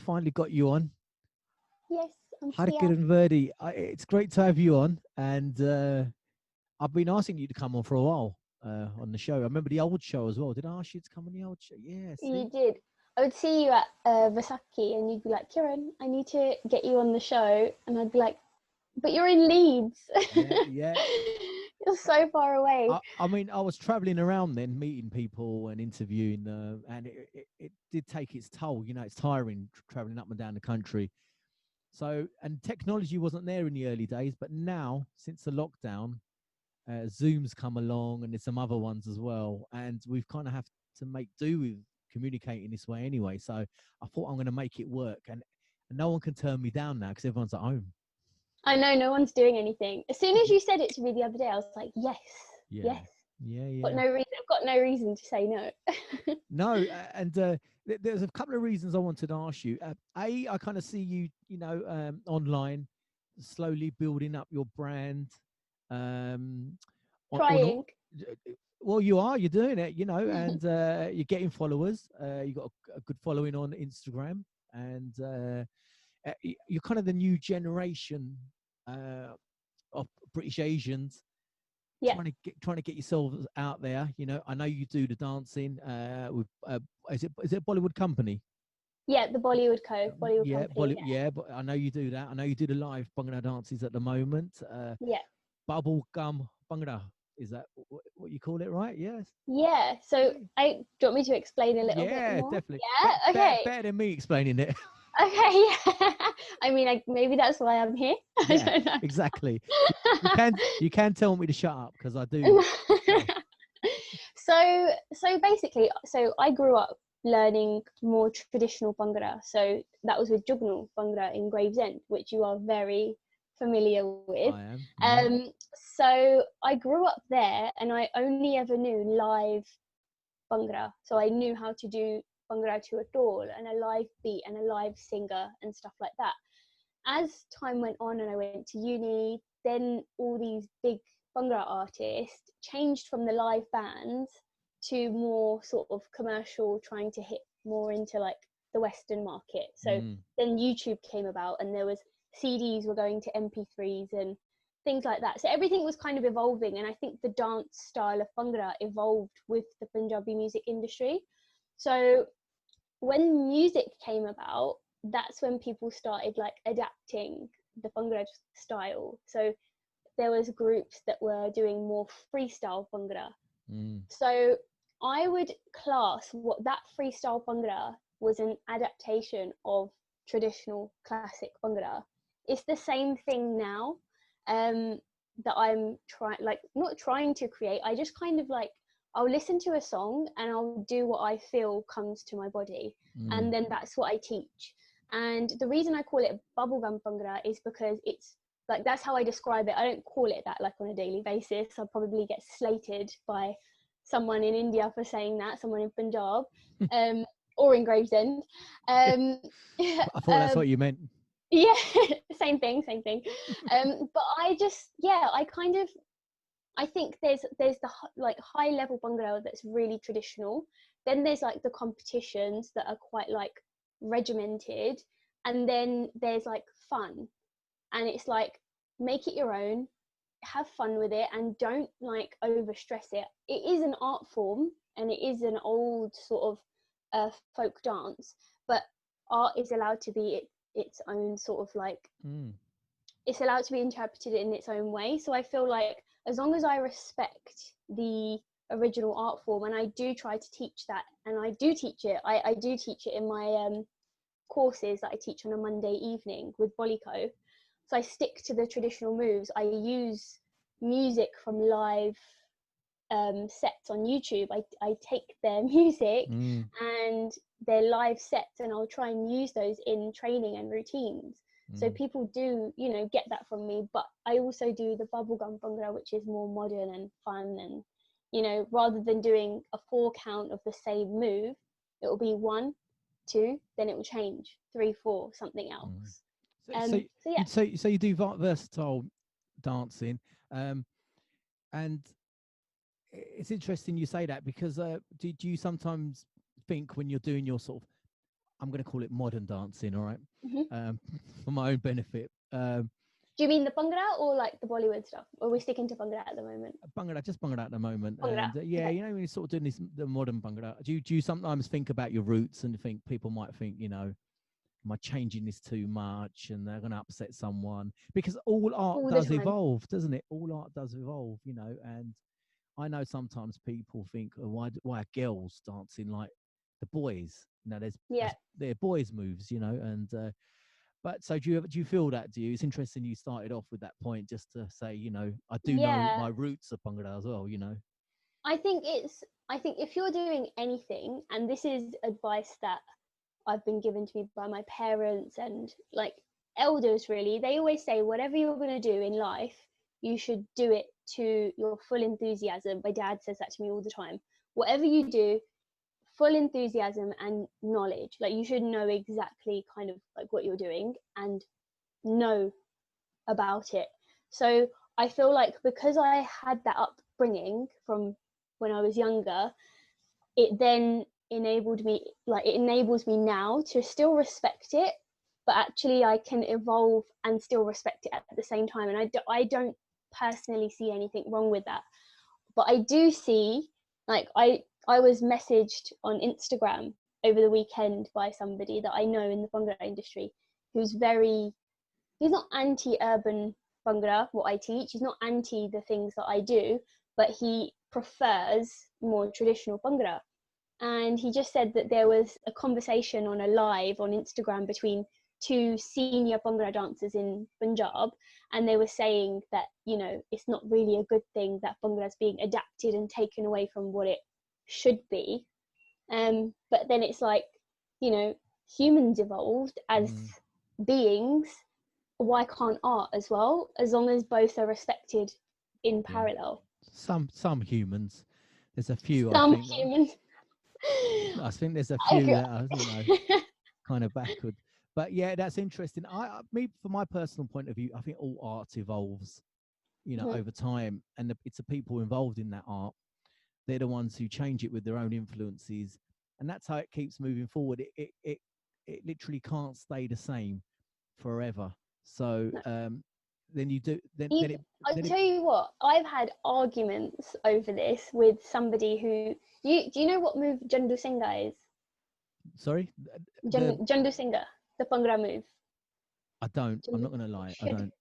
finally got you on. Yes, I'm here. Harkiran Virdee, it's great to have you on. And I've been asking you to come on for a while on the show. I remember the old show as well. Did I ask you to come on the old show? Yeah, see? You did. I would see you at Vasaki and you'd be like, Kiran, I need to get you on the show. And I'd be like, but you're in Leeds. Yeah, yeah. You're so far away. I mean, I was traveling around then, meeting people and interviewing, and it did take its toll. You know, it's tiring traveling up and down the country. So, and technology wasn't there in the early days, but now, since the lockdown, Zoom's come along and there's some other ones as well. And we've kind of have to make do with communicating this way anyway. So I thought I'm going to make it work. And no one can turn me down now because everyone's at home. I know no one's doing anything. As soon as you said it to me the other day, I was like, yes, yes. Yeah. I've got no reason to say no. No, and there's a couple of reasons I wanted to ask you. I kind of see you, online, slowly building up your brand. Trying. Well, you're doing it, and you're getting followers. You've got a good following on Instagram, and you're kind of the new generation of British Asians. Yeah. Trying to get yourselves out there. I know you do the dancing with is it Bollywood company? Yeah, the Bollywood Bollywood company. But I know you do that. I know you do the live Bhangra dances at the moment. Yeah. Bubble gum Bhangra, is that what you call it, right? Yes. Yeah. So do you want me to explain a little bit more? Yeah, definitely. Yeah. Okay. Better than me explaining it. Okay. Yeah. I mean, maybe that's why I'm here. Yeah, I don't know. Exactly. You can tell me to shut up because I do. So basically, I grew up learning more traditional Bhangra. So that was with Jugnal Bhangra in Gravesend, which you are very familiar with. I am. So I grew up there and I only ever knew live Bhangra. So I knew how to do Bhangra to a dol and a live beat and a live singer and stuff like that. As time went on and I went to uni, then all these big Bhangra artists changed from the live bands to more sort of commercial, trying to hit more into like the Western market. So then YouTube came about and there was CDs were going to MP3s and things like that. So everything was kind of evolving, and I think the dance style of Bhangra evolved with the Punjabi music industry. So when music came about, that's when people started like adapting the Bhangra style. So there was groups that were doing more freestyle Bhangra. So I would class what that freestyle Bhangra was an adaptation of traditional classic Bhangra. It's the same thing now that I'm not trying to create. I just kind of like, I'll listen to a song and I'll do what I feel comes to my body. And then that's what I teach. And the reason I call it bubblegum Bhangra is because it's like, that's how I describe it. I don't call it that like on a daily basis. I'll probably get slated by someone in India for saying that, someone in Punjab or in Gravesend. I thought that's what you meant. Yeah, same thing. But I think there's the like high level Bhangra that's really traditional. Then there's like the competitions that are quite like regimented, and then there's like fun, and it's like make it your own, have fun with it, and don't like over stress it. It is an art form and it is an old sort of folk dance, but art is allowed to be its own sort of like it's allowed to be interpreted in its own way. So I feel like as long as I respect the original art form, and I do try to teach that, and I do teach it, I do teach it in my courses that I teach on a Monday evening with Bollyco. So I stick to the traditional moves. I use music from live sets on YouTube. I take their music and their live sets, and I'll try and use those in training and routines. So people do, get that from me. But I also do the bubblegum Bhangra, which is more modern and fun. And, rather than doing a 4 count of the same move, it will be 1, 2, then it will change 3, 4, something else. So you do versatile dancing, and it's interesting you say that because do you sometimes think when you're doing your sort of I'm going to call it modern dancing, all right, Hmm. for my own benefit. Do you mean the Bhangra or like the Bollywood stuff? Or are we sticking to Bhangra at the moment? Bhangra, just Bhangra at the moment, Bhangra. and yeah, Okay. you know, when you're sort of doing this, the modern Bhangra, do you sometimes think about your roots and think people might think, you know, am I changing this too much and they're going to upset someone? Because all art All the does time. evolve, doesn't it? All art does evolve, you know. And I know sometimes people think, oh, why are girls dancing like the boys? You know, Yeah. they're boys' moves, you know. And but so do you feel that? Do you? It's interesting you started off with that point just to say, you know, I do know Yeah. my roots are Bhangra as well, you know. I think I think if you're doing anything, and this is advice that I've been given to me by my parents and like elders, really, they always say whatever you're going to do in life, you should do it to your full enthusiasm. My dad says that to me all the time. Whatever you do, full enthusiasm and knowledge. Like you should know exactly kind of like what you're doing and know about it. So I feel like because I had that upbringing from when I was younger, it then enabled me, like it enables me now to still respect it, but actually I can evolve and still respect it at the same time. And I don't personally see anything wrong with that. But I do see, like I was messaged on Instagram over the weekend by somebody that I know in the Bhangra industry who's very, he's not anti-urban Bhangra, what I teach. He's not anti the things that I do, but he prefers more traditional Bhangra. And he just said that there was a conversation on a live on Instagram between two senior Bhangra dancers in Punjab, and they were saying that, you know, it's not really a good thing that Bhangra is being adapted and taken away from what it should be. But then it's like, you know, humans evolved as Mm, beings. Why can't art as well, as long as both are respected in yeah, parallel? some humans. There's a few, I Some think. humans. I think there's a I few agree. that are, you know, kind of backward. But yeah, that's interesting. Me, from my personal point of view, I think all art evolves, you know, Mhm. over time, and it's the people involved in that art. They're the ones who change it with their own influences, and that's how it keeps moving forward. It literally can't stay the same forever. So No. then you do Even, I'll tell you what, I've had arguments over this with somebody who, do you know what move Jandu Singha is? sorry, the Jandu Singha, the Bhangra move. I don't. I'm Jandu, not gonna you lie. I should. don't.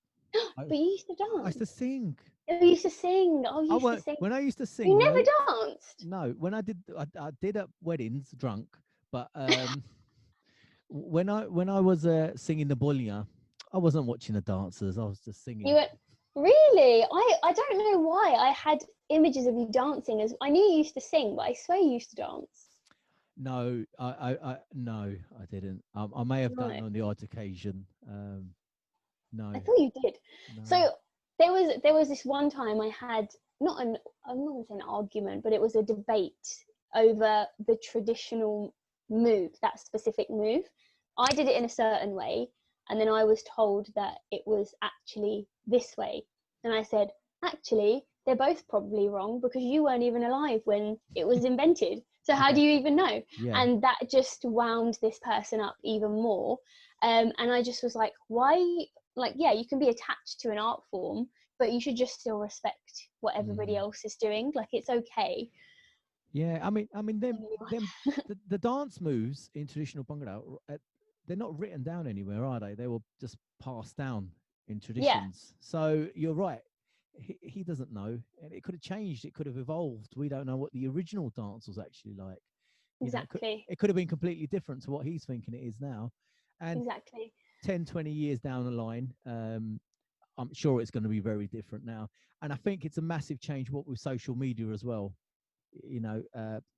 I, But you used to I used to dance. sing. Oh, you used to sing. Oh, you I used to were sing. when I used to You sing. never No, danced. no. When I did at weddings drunk. But when I was singing the bolia, I wasn't watching the dancers. I was just You singing. went, really? I don't know why I had images of you dancing. As I knew you used to sing, but I swear you used to dance. No, no, I didn't. I may have No, done on the odd occasion. No, I thought you did. no. So there was this one time I had not an I'm not gonna say an argument, but it was a debate over the traditional move, that specific move. I did it in a certain way, and then I was told that it was actually this way. And I said, actually, they're both probably wrong because you weren't even alive when it was invented. So how Yeah, do you even know? yeah. And that just wound this person up even more. And I just was like, why? Like, yeah, you can be attached to an art form, but you should just still respect what everybody Mm. else is doing. Like, it's okay. Yeah, I mean, the dance moves in traditional Bhangra, they're not written down anywhere, are they? They were just passed down in Yeah, traditions. So you're right. He doesn't know, and it could have changed. It could have evolved. We don't know what the original dance was actually like. You know, exactly. it could have been completely different to what he's thinking it is now. And Exactly. 10, 20 years down the line, I'm sure it's going to be very different now. And I think it's a massive change, what with social media as well. You know,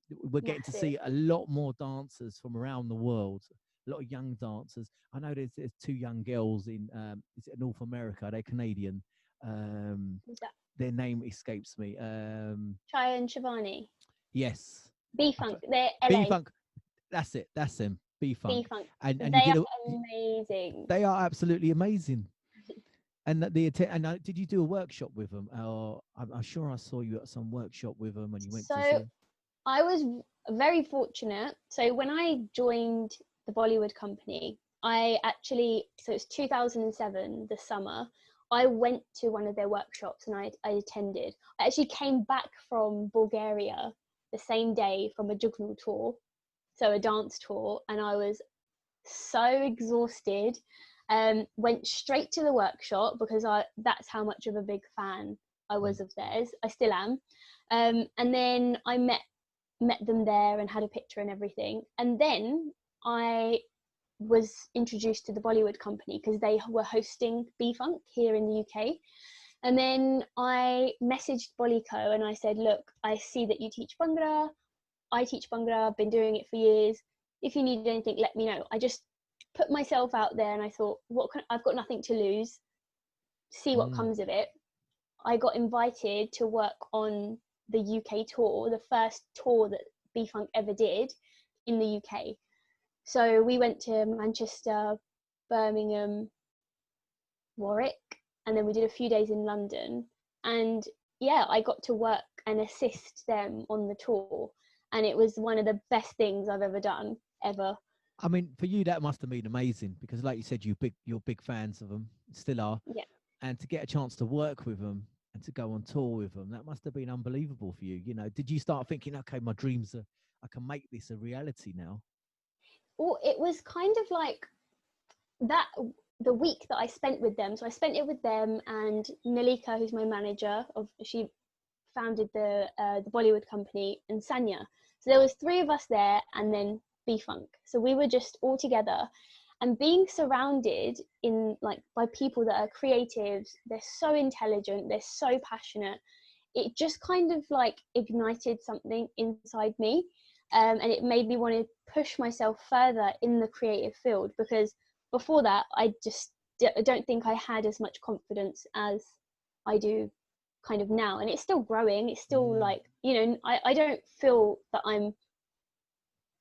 we're getting to Massive. see a lot more dancers from around the world, a lot of young dancers. I know there's two young girls in is it North America. They're Canadian. Um, Who's that? their name escapes me. Chaya and Shivani. Yes, B I Funk. They're B LA. Funk. That's it. That's them. B B Funk. Funk. And you They did are a, amazing. they are absolutely amazing. And did you do a workshop with them? Or I'm sure I saw you at some workshop with them, and you went to So see. I was very fortunate. So when I joined the Bollywood company, I actually, so it's 2007, the summer, I went to one of their workshops and I attended. I actually came back from Bulgaria the same day from a juggling tour, so a dance tour, and I was so exhausted. Went straight to the workshop because that's how much of a big fan I was of theirs. I still am. And then I met them there and had a picture and everything. And then I was introduced to the Bollywood company because they were hosting B-Funk here in the UK. And then I messaged Bollyco and I said, look, I see that you teach Bhangra. I teach Bhangra. I've been doing it for years. If you need anything, let me know. I just put myself out there and I thought, I've got nothing to lose. See what comes of it. I got invited to work on the UK tour, the first tour that B-Funk ever did in the UK. So we went to Manchester, Birmingham, Warwick, and then we did a few days in London. And yeah, I got to work and assist them on the tour. And it was one of the best things I've ever done, ever. I mean, for you, that must have been amazing because, like you said, you're big fans of them, still are. Yeah. And to get a chance to work with them and to go on tour with them, that must have been unbelievable for you. You know, did you start thinking, okay, my dreams are, I can make this a reality now? Well, it was kind of like that, the week that I spent with them. So I spent it with them and Nalika, who's my manager, she founded the Bollywood company, and Sanya. So there was 3 of us there, and then B-Funk. So we were just all together, and being surrounded by people that are creatives. They're so intelligent, they're so passionate. It just kind of like ignited something inside me, and it made me want to push myself further in the creative field, because before that I don't think I had as much confidence as I do kind of now. And it's still growing, it's still like, you know, I don't feel that I'm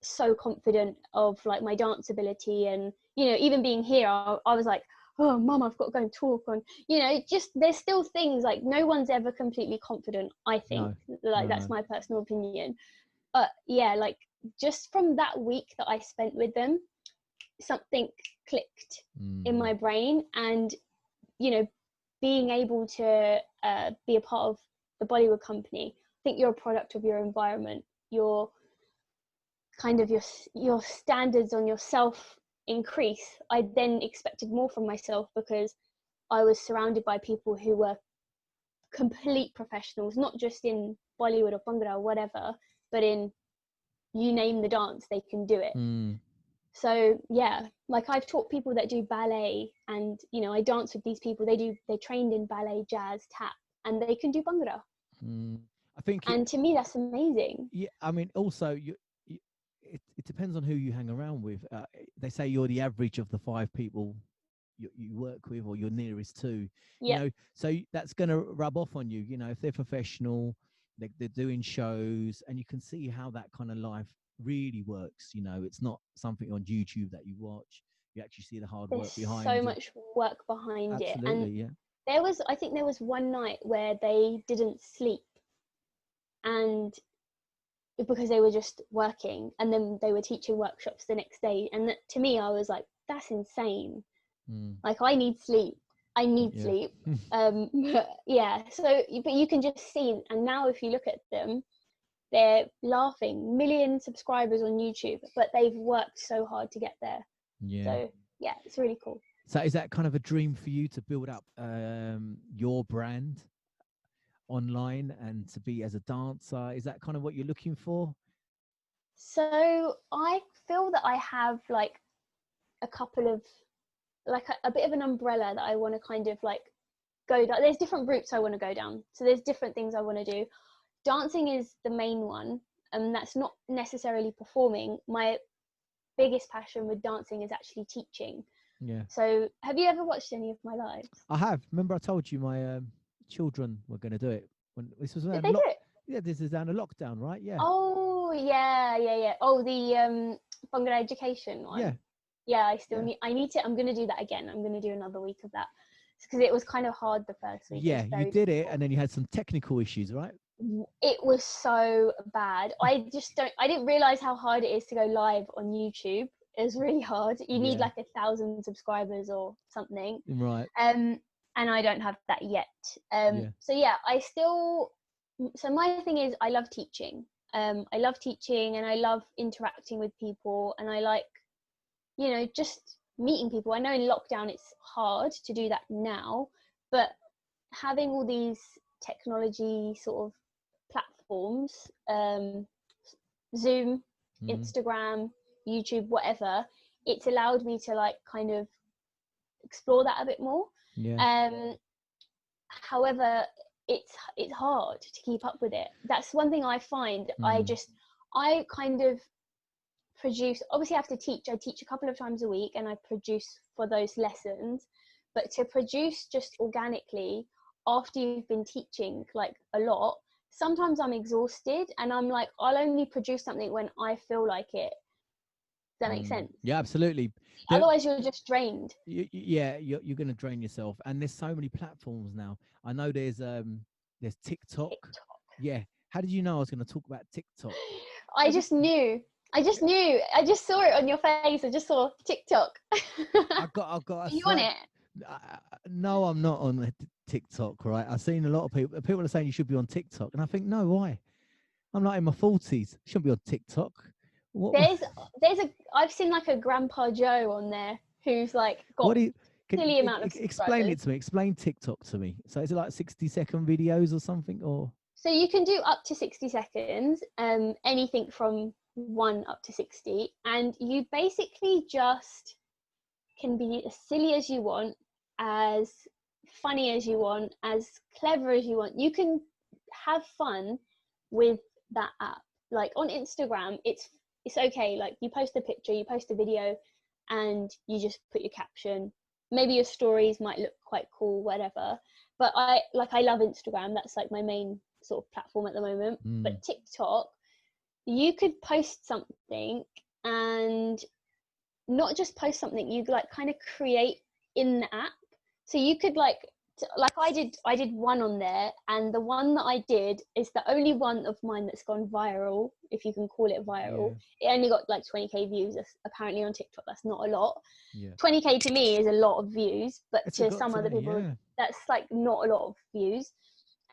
so confident of like my dance ability. And you know, even being here, I was like, oh mum, I've got to go and talk on, you know, just there's still things like no one's ever completely confident, I think. That's my personal opinion. But yeah, like just from that week that I spent with them, something clicked in my brain. And you know, being able to be a part of the Bollywood company, I think you're a product of your environment. Your kind of your standards on yourself increase. I then expected more from myself because I was surrounded by people who were complete professionals, not just in Bollywood or Bhangra or whatever, but in, you name the dance, they can do it. So yeah, like I've taught people that do ballet, and you know, I dance with these people. They trained in ballet, jazz, tap, and they can do Bhangra. I think, and to me, that's amazing. Yeah, I mean, also it depends on who you hang around with. They say you're the average of the 5 people you work with, or you're nearest to. You know, so that's going to rub off on you. You know, if they're professional, they're doing shows, and you can see how that kind of life really works. You know, it's not something on YouTube that you watch. You actually see the hard work behind it. There's so much work behind it. Absolutely, yeah. I think there was one night where they didn't sleep, and because they were just working, and then they were teaching workshops the next day. And to me, I was like, that's insane. Like, I need sleep. Sleep. Yeah. So, but you can just see, and now if you look at them, they're laughing, million subscribers on YouTube, but they've worked so hard to get there. So yeah, it's really cool. So is that kind of a dream for you to build up your brand online and to be as a dancer? Is that kind of what you're looking for? So I feel that I have like a couple of, like a bit of an umbrella that I want to kind of like go down. There's different routes I want to go down. So there's different things I want to do. Dancing is the main one, and that's not necessarily performing. My biggest passion with dancing is actually teaching. Yeah. So have you ever watched any of my lives? I have. Remember I told you my children were going to do it when this was Did they do it? Yeah, this is down a lockdown, right? Yeah. Oh yeah. Oh, the Bhangra education one. Yeah, I need to. I'm going to do that again. I'm going to do another week of that because it was kind of hard the first week. Yeah, you did it, and then you had some technical issues, right? It was so bad. I didn't realize how hard it is to go live on YouTube. is really hard. You need Yeah. like 1,000 subscribers or something. Right. And I don't have that yet. Yeah. So yeah, so my thing is I love teaching. I love teaching and I love interacting with people, and I like, just meeting people. I know in lockdown it's hard to do that now, but having all these technology sort of platforms, Zoom, Instagram, YouTube, whatever, it's allowed me to like kind of explore that a bit more. Yeah. However, it's hard to keep up with it. That's one thing I find. I kind of produce, obviously I have to teach. I teach a couple of times a week and I produce for those lessons, but to produce just organically after you've been teaching like a lot, sometimes I'm exhausted and I'm like, I'll only produce something when I feel like it. Does that make sense? Yeah, absolutely. Otherwise you're just drained. Yeah, you're going to drain yourself. And there's so many platforms now. I know there's TikTok. Yeah. How did you know I was going to talk about TikTok? I just knew. I just saw it on your face. I just saw TikTok. I've got Are you on it? No, I'm not on TikTok, right? I've seen a lot of people are saying you should be on TikTok, and I think, no, why? I'm like in my 40s, shouldn't be on TikTok. I've seen like a Grandpa Joe on there who's like got silly amount of explain it to me. Explain TikTok to me. So is it like 60-second videos or something, or? So you can do up to 60 seconds, anything from 1 up to 60, and you basically just can be as silly as you want, as funny as you want, as clever as you want. You can have fun with that app. Like on Instagram, it's okay. Like you post a picture, you post a video, and you just put your caption. Maybe your stories might look quite cool, whatever. But I love Instagram. That's like my main sort of platform at the moment. But TikTok, you could post something and not just post something, you like kind of create in the app. So you could like I did one on there, and the one that I did is the only one of mine that's gone viral, if you can call it viral. It only got like 20k views apparently on TikTok. That's not a lot. 20k to me is a lot of views, but to some other people that's like not a lot of views.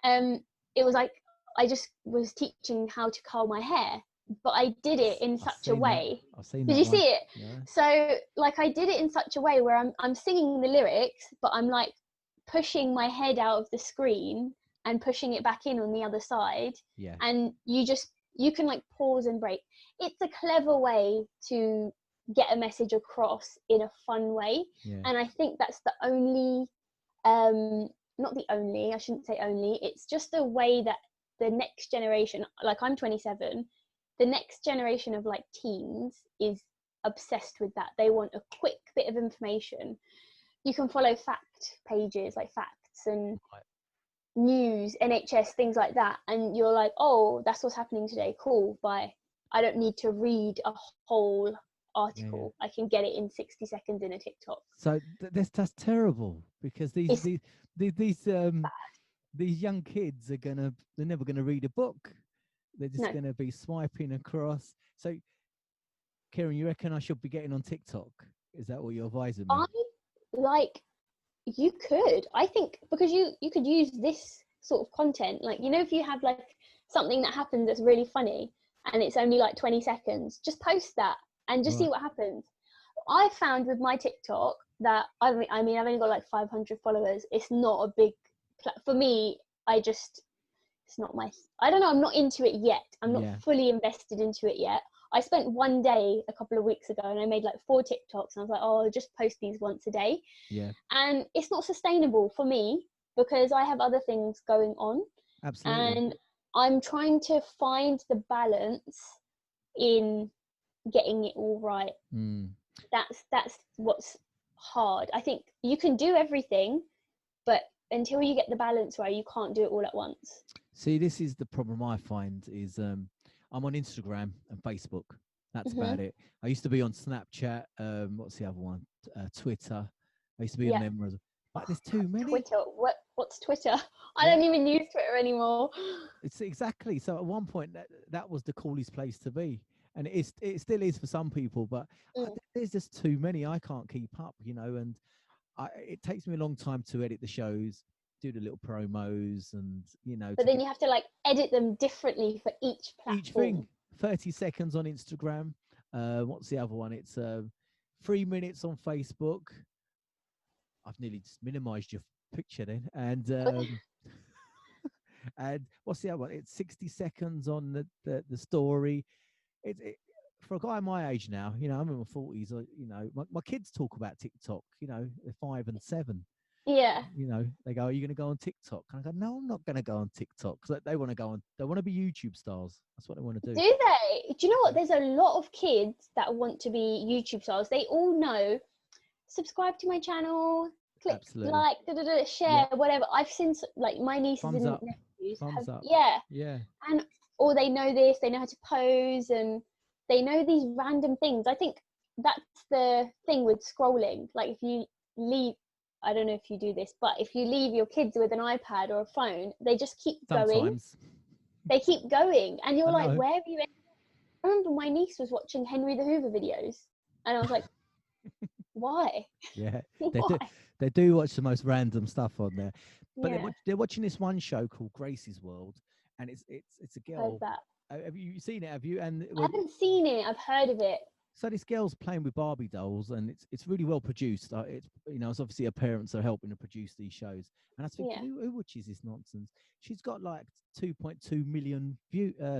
It was like I just was teaching how to curl my hair, but I did it in such a way. Did you see it? So like I did it in such a way where I'm singing the lyrics, but I'm like pushing my head out of the screen and pushing it back in on the other side. And you can like pause and break. It's a clever way to get a message across in a fun way. And I think that's the only not the only, I shouldn't say only, it's just a way that the next generation, like I'm 27, the next generation of like teens is obsessed with that. They want a quick bit of information. You can follow fact pages, like facts and news, NHS, things like that, and you're like, oh, that's what's happening today, cool, bye. I don't need to read a whole article. I can get it in 60 seconds in a TikTok. So that's terrible, because these young kids they're never gonna read a book. They're just gonna be swiping across. So Kieran, you reckon I should be getting on TikTok? Is that what you're advising me? You could, I think, because you could use this sort of content, like, if you have like something that happens that's really funny and it's only like 20 seconds, just post that and just see what happens. I found with my TikTok that I've only got like 500 followers. It's not a big for me. It's not I don't know, I'm not into it yet. I'm not fully invested into it yet. I spent one day a couple of weeks ago and I made like 4 TikToks, and I was like, oh, I'll just post these once a day. And it's not sustainable for me because I have other things going on. Absolutely. And I'm trying to find the balance in getting it all right. That's what's hard. I think you can do everything, but until you get the balance right, you can't do it all at once. See, this is the problem I find is I'm on Instagram and Facebook. That's about it. I used to be on Snapchat. What's the other one? Twitter. I used to be on them. But there's too many. Twitter. What's Twitter? I don't even use Twitter anymore. It's exactly. So at one point that was the coolest place to be. and it still is for some people, but Mm. there's just too many. I can't keep up, and it takes me a long time to edit the shows, do the little promos, and But to then get you have to like edit them differently for each each thing. platform. 30 seconds on Instagram. What's the other one? It's 3 minutes on Facebook. I've nearly just minimized your picture then. And what's the other one? It's 60 seconds on the story. It for a guy my age now, I'm in my 40s. My kids talk about TikTok. They're 5 and 7. Yeah. They go, "Are you going to go on TikTok?" And I go, "No, I'm not going to go on TikTok." Because they want to go on. They want to be YouTube stars. That's what they want to Do do. they? Do you know what? There's a lot of kids that want to be YouTube stars. They all know, subscribe to my channel, click Absolutely. like, Yeah. share, whatever. I've seen like my nieces Thumbs and up. nephews have, Thumbs up. yeah, Yeah. and or they know this, they know how to pose, and they know these random things. I think that's the thing with scrolling. Like if you leave, I don't know if you do this, but if you leave your kids with an iPad or a phone, they just keep going. Sometimes. They keep going, and you're I like, know. where have you been? I remember my niece was watching Henry the Hoover videos, and I was like, why? Yeah. They Why? do. They do watch the most random stuff on there, but Yeah, they're watching this one show called Gracie's World, and it's a heard girl. that. Have you seen it? Have you? And I haven't seen it. I've heard of it. so this girl's playing with Barbie dolls, and it's really well produced. It's it's obviously her parents are helping to produce these shows. And I was thinking, Yeah. who watches this nonsense? She's got like 2.2 million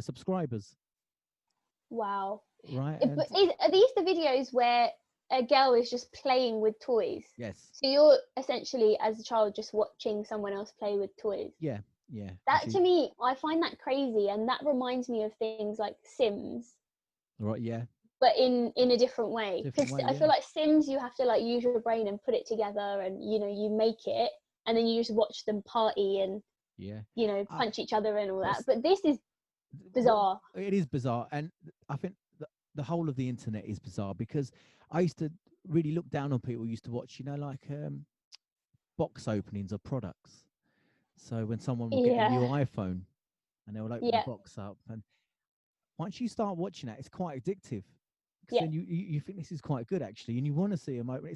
subscribers, Wow. right? But And are these the videos where a girl is just playing with toys? yes, So you're essentially, as a child, just watching someone else play with toys. yeah, yeah. And That she, to me, I find that crazy, and that reminds me of things like Sims, right, yeah, but in a different way. different Because way, I yeah, feel like Sims, you have to like use your brain and put it together, and you make it, and then you just watch them party and yeah. punch each other and all But that. But this is what bizarre. it is bizarre, and I think the whole of the internet is bizarre because I used to really look down on people who used to watch, like box openings of products. So when someone will get a new Yeah, iPhone and they'll open the yeah, box up, and once you start watching that, it's quite addictive. Because yeah. then you think this is quite good actually, and you want to see them open.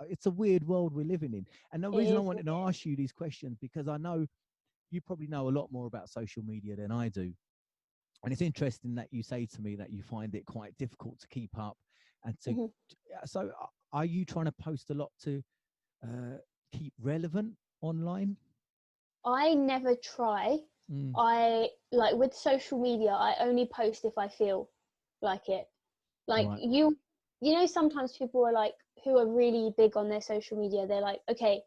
It's a weird world we're living in, and the It reason I is wanted to weird. ask you these questions because I know you probably know a lot more about social media than I do. And it's interesting that you say to me that you find it quite difficult to keep up and to. Mhm. So, are you trying to post a lot to keep relevant online? I never try. Mm, I like with social media, I only post if I feel like it. Like right. sometimes people are like, who are really big on their social media, they're like, okay,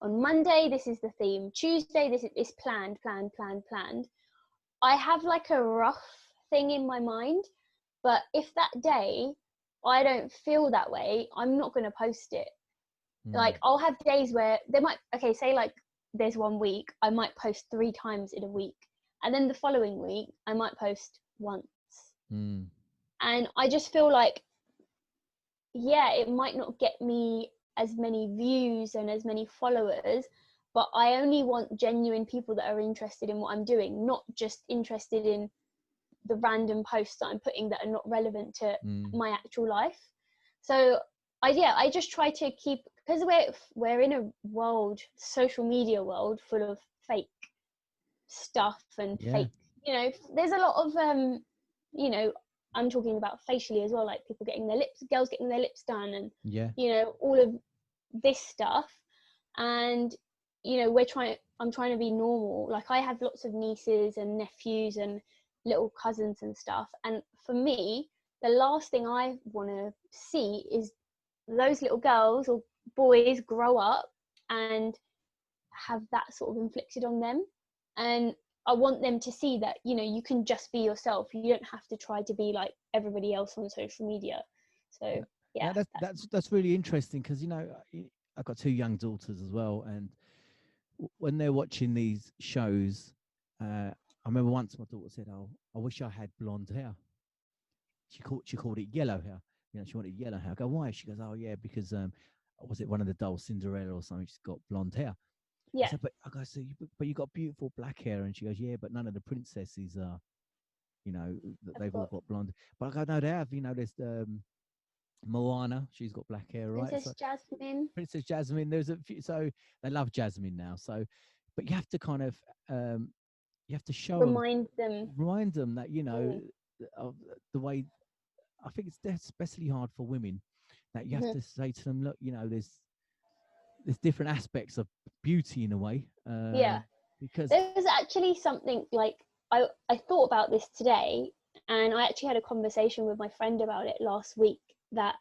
on Monday, this is the theme. Tuesday, this is planned, planned, planned, planned. I have like a rough thing in my mind, but if that day I don't feel that way, I'm not going to post it. Mm, Like I'll have days where there might, okay, say like there's one week I might post 3 times in a week, and then the following week I might post once, mm, and I just feel like, yeah, it might not get me as many views and as many followers, but I only want genuine people that are interested in what I'm doing, not just interested in the random posts that I'm putting that are not relevant to mm. my actual life. So I just try to keep, because we're in a social media world full of fake stuff and Yeah, fake, there's a lot of you know I'm talking about facially as well, like people getting their lips, girls getting their lips done, and yeah, all of this stuff. And I'm trying to be normal. Like I have lots of nieces and nephews and little cousins and stuff, and for me, the last thing I want to see is those little girls or boys grow up and have that sort of inflicted on them. And I want them to see that you can just be yourself. You don't have to try to be like everybody else on social media. So yeah, yeah. That's really interesting because I've got two young daughters as well, and when they're watching these shows, I remember once my daughter said, "Oh, I wish I had blonde hair." She called it yellow hair. She wanted yellow hair. I go, why? She goes, oh yeah, because was it one of the dolls, Cinderella or something? She's got blonde hair. I yeah, said, but I go, so but you got beautiful black hair, and she goes, yeah, but none of the princesses are you know, that Of they've all course. got blonde. But I go, no, they have. You know, there's Moana. She's got black hair, right? So Princess Jasmine. Princess Jasmine. There's a few. So they love Jasmine now. So, but you have to kind of you have to show them, Remind them. remind them that Mm. of the way. I think it's especially hard for women that you have Mhm. to say to them, look, you know, there's different aspects of beauty in a way, Yeah. because There was actually something like I thought about this today, and I actually had a conversation with my friend about it last week. That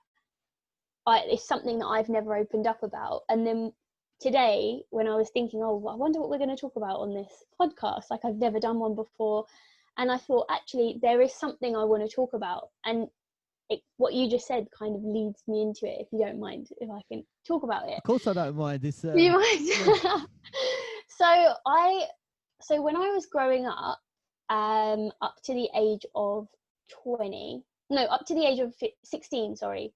it's something that I've never opened up about. And then today, when I was thinking, oh, I wonder what we're going to talk about on this podcast, like I've never done one before, and I thought actually there is something I want to talk about, and what you just said kind of leads me into it. If you don't mind, if I can talk about it. of course I don't mind this. Do you mind? Yeah. so I, so when I was growing up, up to the age of 20, no, up to the age of 16, sorry,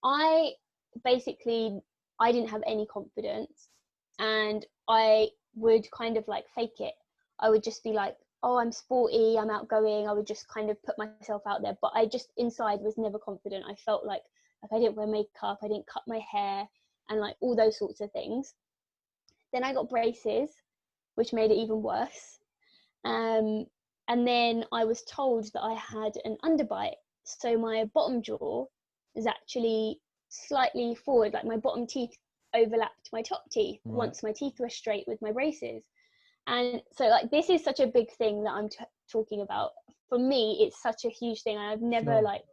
I basically, I didn't have any confidence, and I would kind of like fake it. I would just be like, oh, I'm sporty, I'm outgoing. I would just kind of put myself out there, but I just inside was never confident. I felt like I didn't wear makeup, I didn't cut my hair, and like all those sorts of things. Then I got braces, which made it even worse. Um, and then I was told that I had an underbite. So my bottom jaw is actually slightly forward, like my bottom teeth overlapped my top teeth Right. once my teeth were straight with my braces. And so, like, this is such a big thing that I'm talking about. For me, it's such a huge thing. I've never, Sure. like,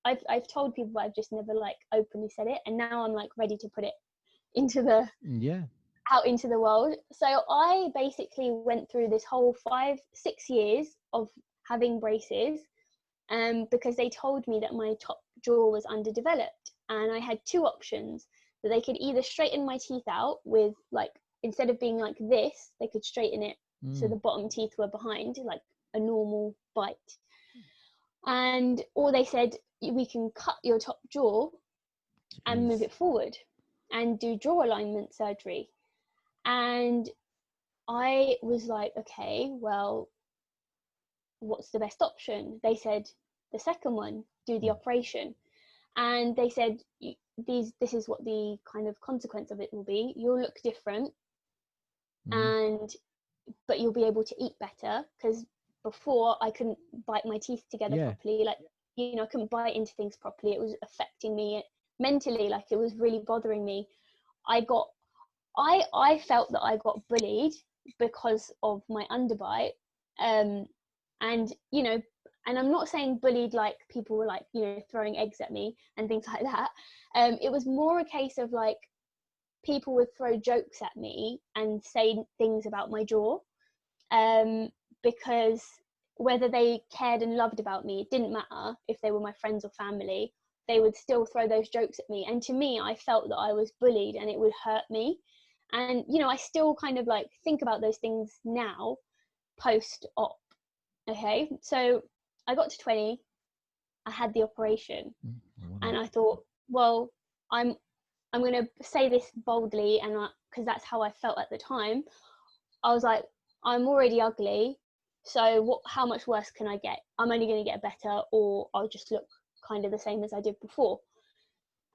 I've told people, but I've just never, like, openly said it. And now I'm, like, ready to put it into the Yeah. out into the world. So I basically went through this whole 5-6 years of having braces, because they told me that my top jaw was underdeveloped, and I had two options: that they could either straighten my teeth out with, like, instead of being like this, they could straighten it so Mm. the bottom teeth were behind, like a normal bite, and or they said we can cut your top jaw and move Jeez. it forward and do jaw alignment surgery. And I was like, okay, well, what's the best option? They said the second one, do the Mm. operation. And they said, this is what the kind of consequence of it will be. You'll look different, Mm. and but you'll be able to eat better, because before I couldn't bite my teeth together Yeah. properly. Like, I couldn't bite into things properly. It was affecting me mentally, like it was really bothering me. I felt that I got bullied because of my underbite. And and I'm not saying bullied like people were like, throwing eggs at me and things like that. It was more a case of like people would throw jokes at me and say things about my jaw, because whether they cared and loved about me, it didn't matter if they were my friends or family. They would still throw those jokes at me, and to me, I felt that I was bullied and it would hurt me. And I still kind of like think about those things now, post-op. Okay, so I got to 20, I had the operation, Mm. Well and done. I thought, well, I'm going to say this boldly, and because that's how I felt at the time. I was like, I'm already ugly, so how much worse can I get? I'm only going to get better, or I'll just look kind of the same as I did before.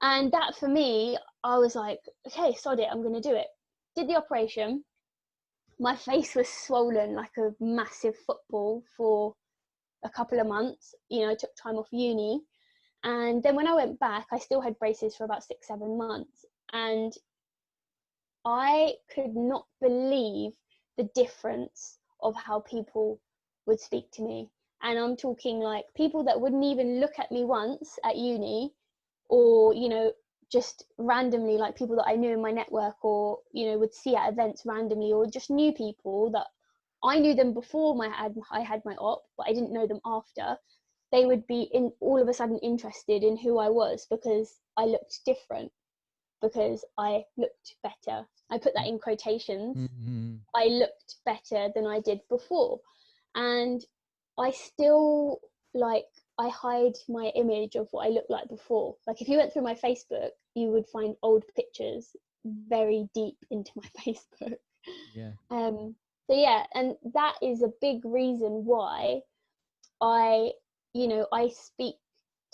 And that, for me, I was like, okay, sod it, I'm going to do it. Did the operation. My face was swollen like a massive football for a couple of months. I took time off uni. And then when I went back, I still had braces for about 6-7 months. And I could not believe the difference of how people would speak to me. And I'm talking like people that wouldn't even look at me once at uni, or, just randomly, like people that I knew in my network, or, would see at events randomly, or just new people that I knew them before I had my op, but I didn't know them after. They would be all of a sudden interested in who I was because I looked different, because I looked better. I put that in quotations. Mm-hmm. I looked better than I did before. And I still, like, I hide my image of what I looked like before. Like, if you went through my Facebook, you would find old pictures very deep into my Facebook. Yeah. So yeah, and that is a big reason why I, I speak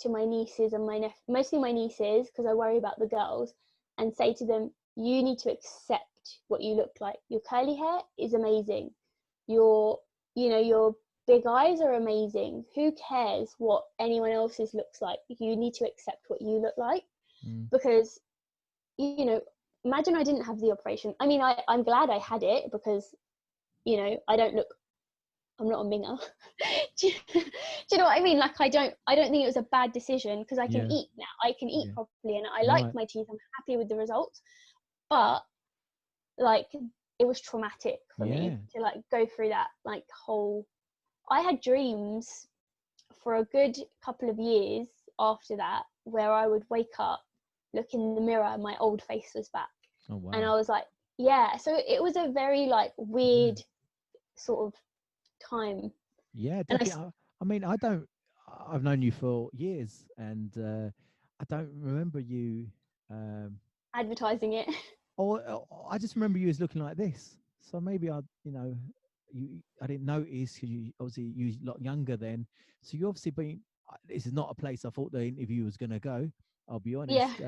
to my nieces and mostly my nieces, because I worry about the girls, and say to them, you need to accept what you look like. Your curly hair is amazing. Your, your big eyes are amazing. Who cares what anyone else's looks like? You need to accept what you look like. Because, imagine I didn't have the operation. I mean, I'm glad I had it, because, I'm not a minger. do you know what I mean? Like, I don't think it was a bad decision, because I can eat now. I can eat properly, and I like my teeth. I'm happy with the results. But like, it was traumatic for me to like go through that like whole. I had dreams for a good couple of years after that, where I would wake up, look in the mirror, and my old face was back. Oh, wow. And I was like, yeah. So it was a very like weird sort of time. Yeah, definitely. I mean, I've known you for years, and I don't remember you Advertising it. or I just remember you as looking like this. So maybe I didn't notice, because you obviously you was a lot younger then. So you obviously been. This is not a place I thought the interview was going to go. I'll be honest.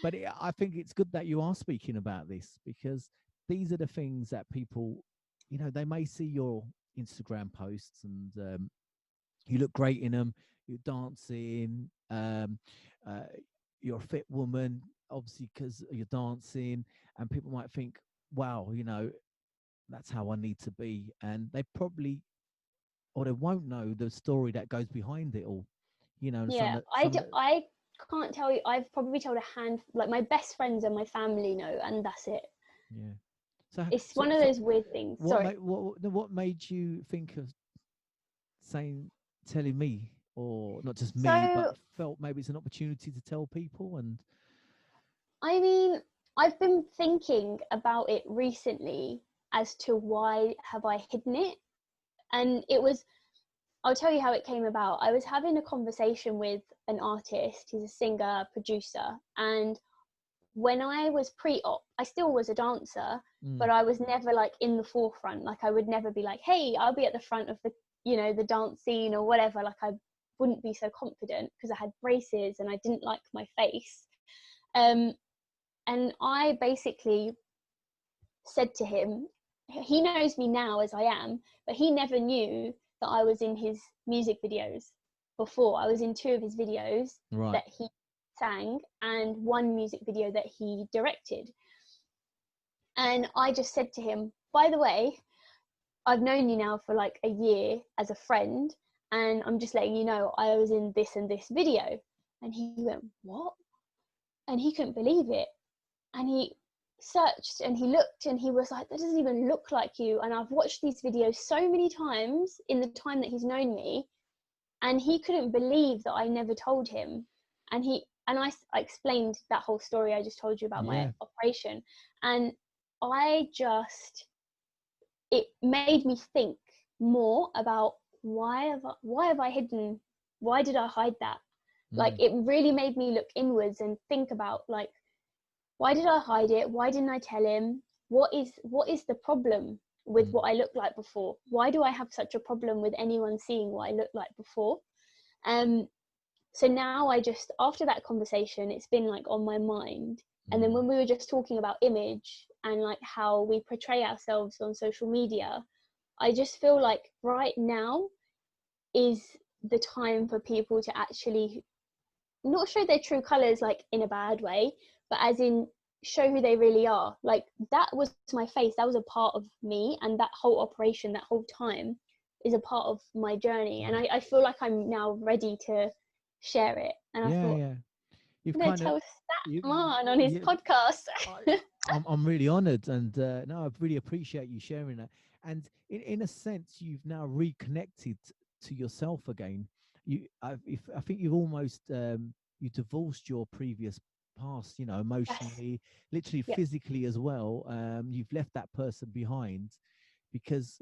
But I think it's good that you are speaking about this, because these are the things that people, they may see your Instagram posts, and you look great in them. You're dancing. You're a fit woman, obviously, because you're dancing, and people might think, "Wow, that's how I need to be," and they probably, or they won't know the story that goes behind it all. I can't tell you. I've probably told like my best friends and my family know, and that's it. Yeah. So it's one of those weird things. What made you think of telling me, or not just me, but felt maybe it's an opportunity to tell people? And I mean, I've been thinking about it recently as to why have I hidden it, and I'll tell you how it came about. I was having a conversation with an artist. He's a singer, producer, and when I was pre-op, I still was a dancer, but I was never like in the forefront. Like, I would never be like, hey, I'll be at the front of the dance scene or whatever. Like, I wouldn't be so confident, because I had braces and I didn't like my face. And I basically said to him, he knows me now as I am, but he never knew that I was in his music videos before. I was in 2 of his videos that he sang, and 1 music video that he directed. And I just said to him, by the way, I've known you now for like a year as a friend, and I'm just letting you know I was in this and this video. And he went, what? And he couldn't believe it. And he searched and he looked, and he was like, that doesn't even look like you. And I've watched these videos so many times in the time that he's known me, and he couldn't believe that I never told him. And I explained that whole story I just told you about my operation, and it made me think more about why have I hidden, why did I hide that? Like, it really made me look inwards and think about, like, why did I hide it? Why didn't I tell him? What is the problem with what I looked like before? Why do I have such a problem with anyone seeing what I looked like before? So now after that conversation, it's been like on my mind. And then when we were just talking about image and like how we portray ourselves on social media, I just feel like right now is the time for people to actually not show their true colors, like in a bad way, but as in show who they really are. Like, that was my face, that was a part of me, and that whole operation, that whole time, is a part of my journey. And I feel like I'm now ready to share it. And I thought, you've I'm going to tell Mann on his podcast. I'm really honored, and no, I really appreciate you sharing that. And in a sense, you've now reconnected to yourself again. I think you've almost you divorced your previous past, emotionally, literally, physically as well. You've left that person behind, because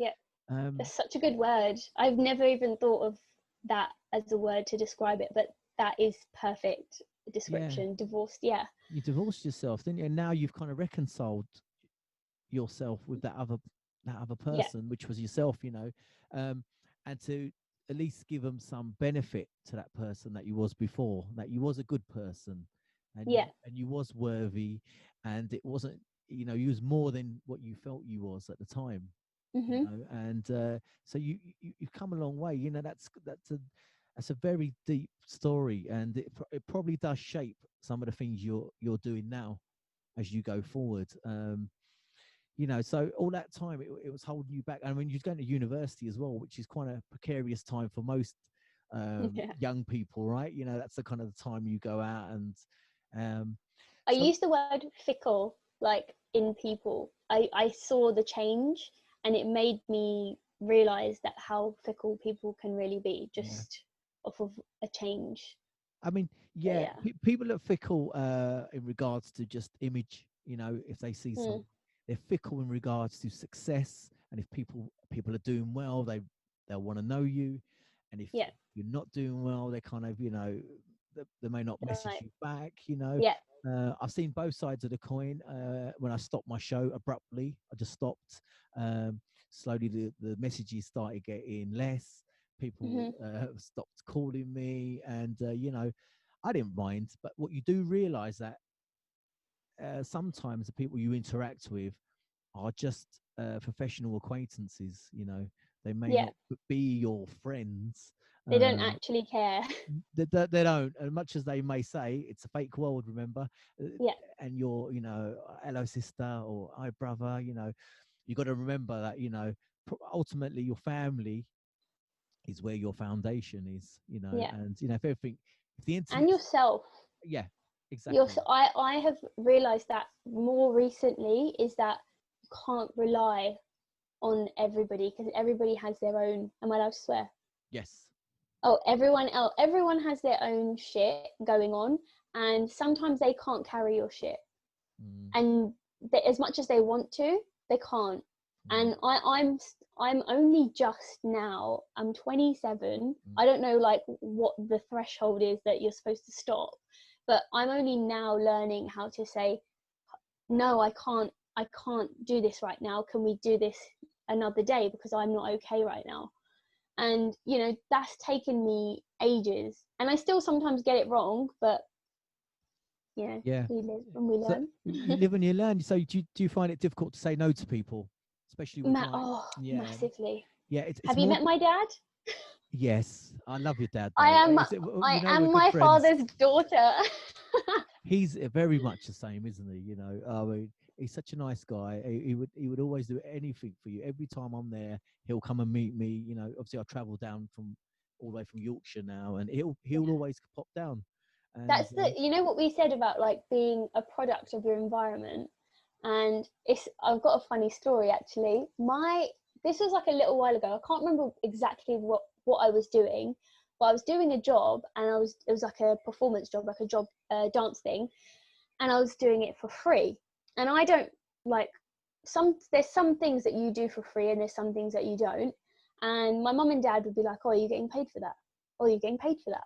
that's such a good word. I've never even thought of that as a word to describe it, but that is perfect description. Divorced. You divorced yourself, didn't you? And now you've kind of reconciled yourself with that other person, which was yourself, and to at least give them some benefit to that person that you was before, that you was a good person, and Yeah. you was worthy, and it wasn't, you was more than what you felt you was at the time. Mhm. And so you've come a long way. That's a very deep story, and it probably does shape some of the things you're doing now as you go forward. So all that time it was holding you back. I mean, you're going to university as well, which is quite a precarious time for most Yeah. young people, right? That's the kind of the time you go out. And I so use the word fickle like in people. I saw the change, and it made me realize that how fickle people can really be yeah, just off of a change. I mean, But yeah, yeah. people are fickle in regards to just image. If they see Mm. some, they're fickle in regards to success. And if people are doing well, they'll want to know you. And if Yeah. you're not doing well, they kind of, they may not message Right. you back. Yeah. I've seen both sides of the coin. When I stopped my show abruptly, I just stopped. Slowly, the messages started getting less. People Mhm. stopped calling me, and I didn't mind. But what you do realize that sometimes the people you interact with are just professional acquaintances. They may Yeah. not be your friends. They don't Uh, actually care. they don't. As much as they may say it's a fake world, remember. Uh, Yeah. and you're, hello sister or hi brother. You got to remember that ultimately your family is where your foundation is. Yeah. And if everything, if the And internet, yourself. yeah, You're, exactly, I have realized that more recently is that you can't rely on everybody because everybody has their own. Am I allowed to swear? yes, Oh, everyone has their own shit going on, and sometimes they can't carry your shit, mm, and as much as they want to, they can't. mm, And I'm only just now. I'm 27. mm, I don't know like what the threshold is that you're supposed to stop, but I'm only now learning how to say no. I can't do this right now. Can we do this another day because I'm not okay right now? And that's taken me ages, and I still sometimes get it wrong, but yeah. we live and we So learn. you live and you learn. So do you find it difficult to say no to people, especially with like, Oh, yeah, massively. it's Have you more. met my dad? Yes, I love your dad i though. am You i know we're am good my friends. father's daughter. He's very much the same, isn't he? I mean, he's such a nice guy. He would always do anything for you. Every time I'm there, he'll come and meet me. Obviously I travel down from all the way from Yorkshire now, and he'll always pop down. And That's the what we said about like being a product of your environment. And I've got a funny story actually. This was like a little while ago. I can't remember exactly what I was doing, but I was doing a job, and it was like a performance job, like a job dance thing, and I was doing it for free. And I don't like there's some things that you do for free, and there's some things that you don't. And my mum and dad would be like, "Oh, are you getting paid for that? Oh, are you getting paid for that?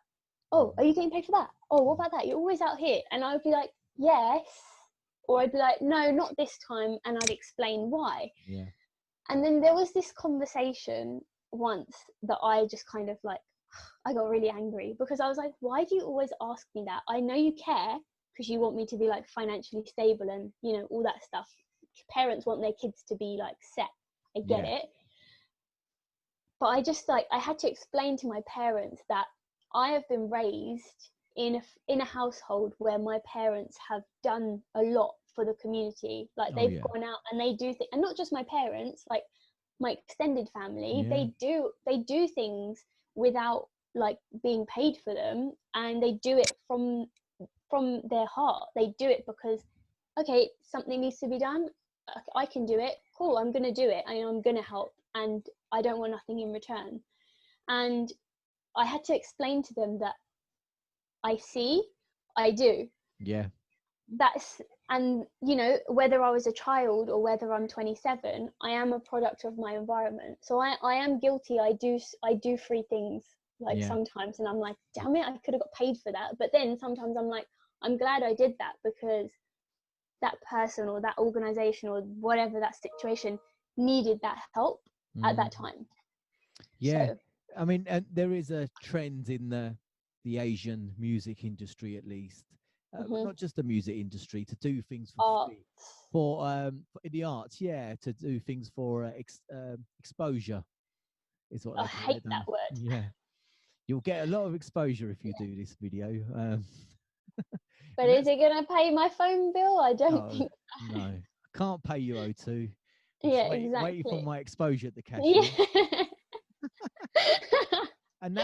Oh, are you getting paid for that? Oh, what about that? You're always out here." And I would be like, "Yes." Or I'd be like, "No, not this time." And I'd explain why. yeah, And then there was this conversation once that I just kind of like, I got really angry because I was like, "Why do you always ask me that? I know you care because you want me to be like financially stable and, all that stuff. Parents want their kids to be like set. I get yeah, it." But I had to explain to my parents that I have been raised in a household where my parents have done a lot for the community. Like oh they've yeah, gone out and they do things, and not just my parents, like my extended family, yeah, they do things without like being paid for them, and they do it from their heart. They do it because, okay, something needs to be done. I can do it. Cool, I'm gonna do it. I'm gonna help, and I don't want nothing in return. And I had to explain to them that I see, I do. yeah, That's and whether I was a child or whether I'm 27, I am a product of my environment. So I am guilty. I do free things like yeah, sometimes, and I'm like, damn it, I could have got paid for that. But then sometimes I'm like, I'm glad I did that because that person or that organization or whatever that situation needed that help at mm, that time. yeah. So I mean, and there is a trend in the Asian music industry, at least, but Hmm. not just the music industry, to do things for Art. free. In the arts, yeah, to do things for exposure is what I they call hate it. that word. Yeah, you'll get a lot of exposure if you do this video. But And is that's it going to pay my phone bill? I don't no, think. no, I can't pay you O2. I'm just Yeah, waiting for exactly. my exposure at the cashier, Yeah. and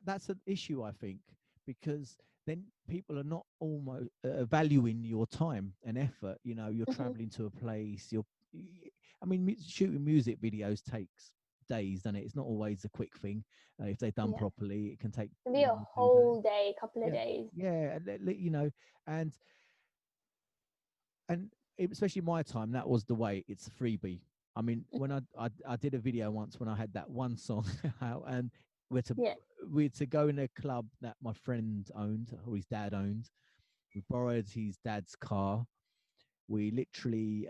that's an issue, I think, because then people are not almost valuing your time and effort. You know, you're Mhm. traveling to a place. I mean, shooting music videos takes days, doesn't it? It's not always a quick thing. If they're done Yeah. properly, it can take It'll be a 1 or 2 days. whole day, couple of Yeah, days. yeah, you know, and and especially my time, that was the way. It's a freebie. I mean, when I did a video once when I had that one song out, and we're to Yeah. we're to go in a club that my friend owned or his dad owned. We borrowed his dad's car. We literally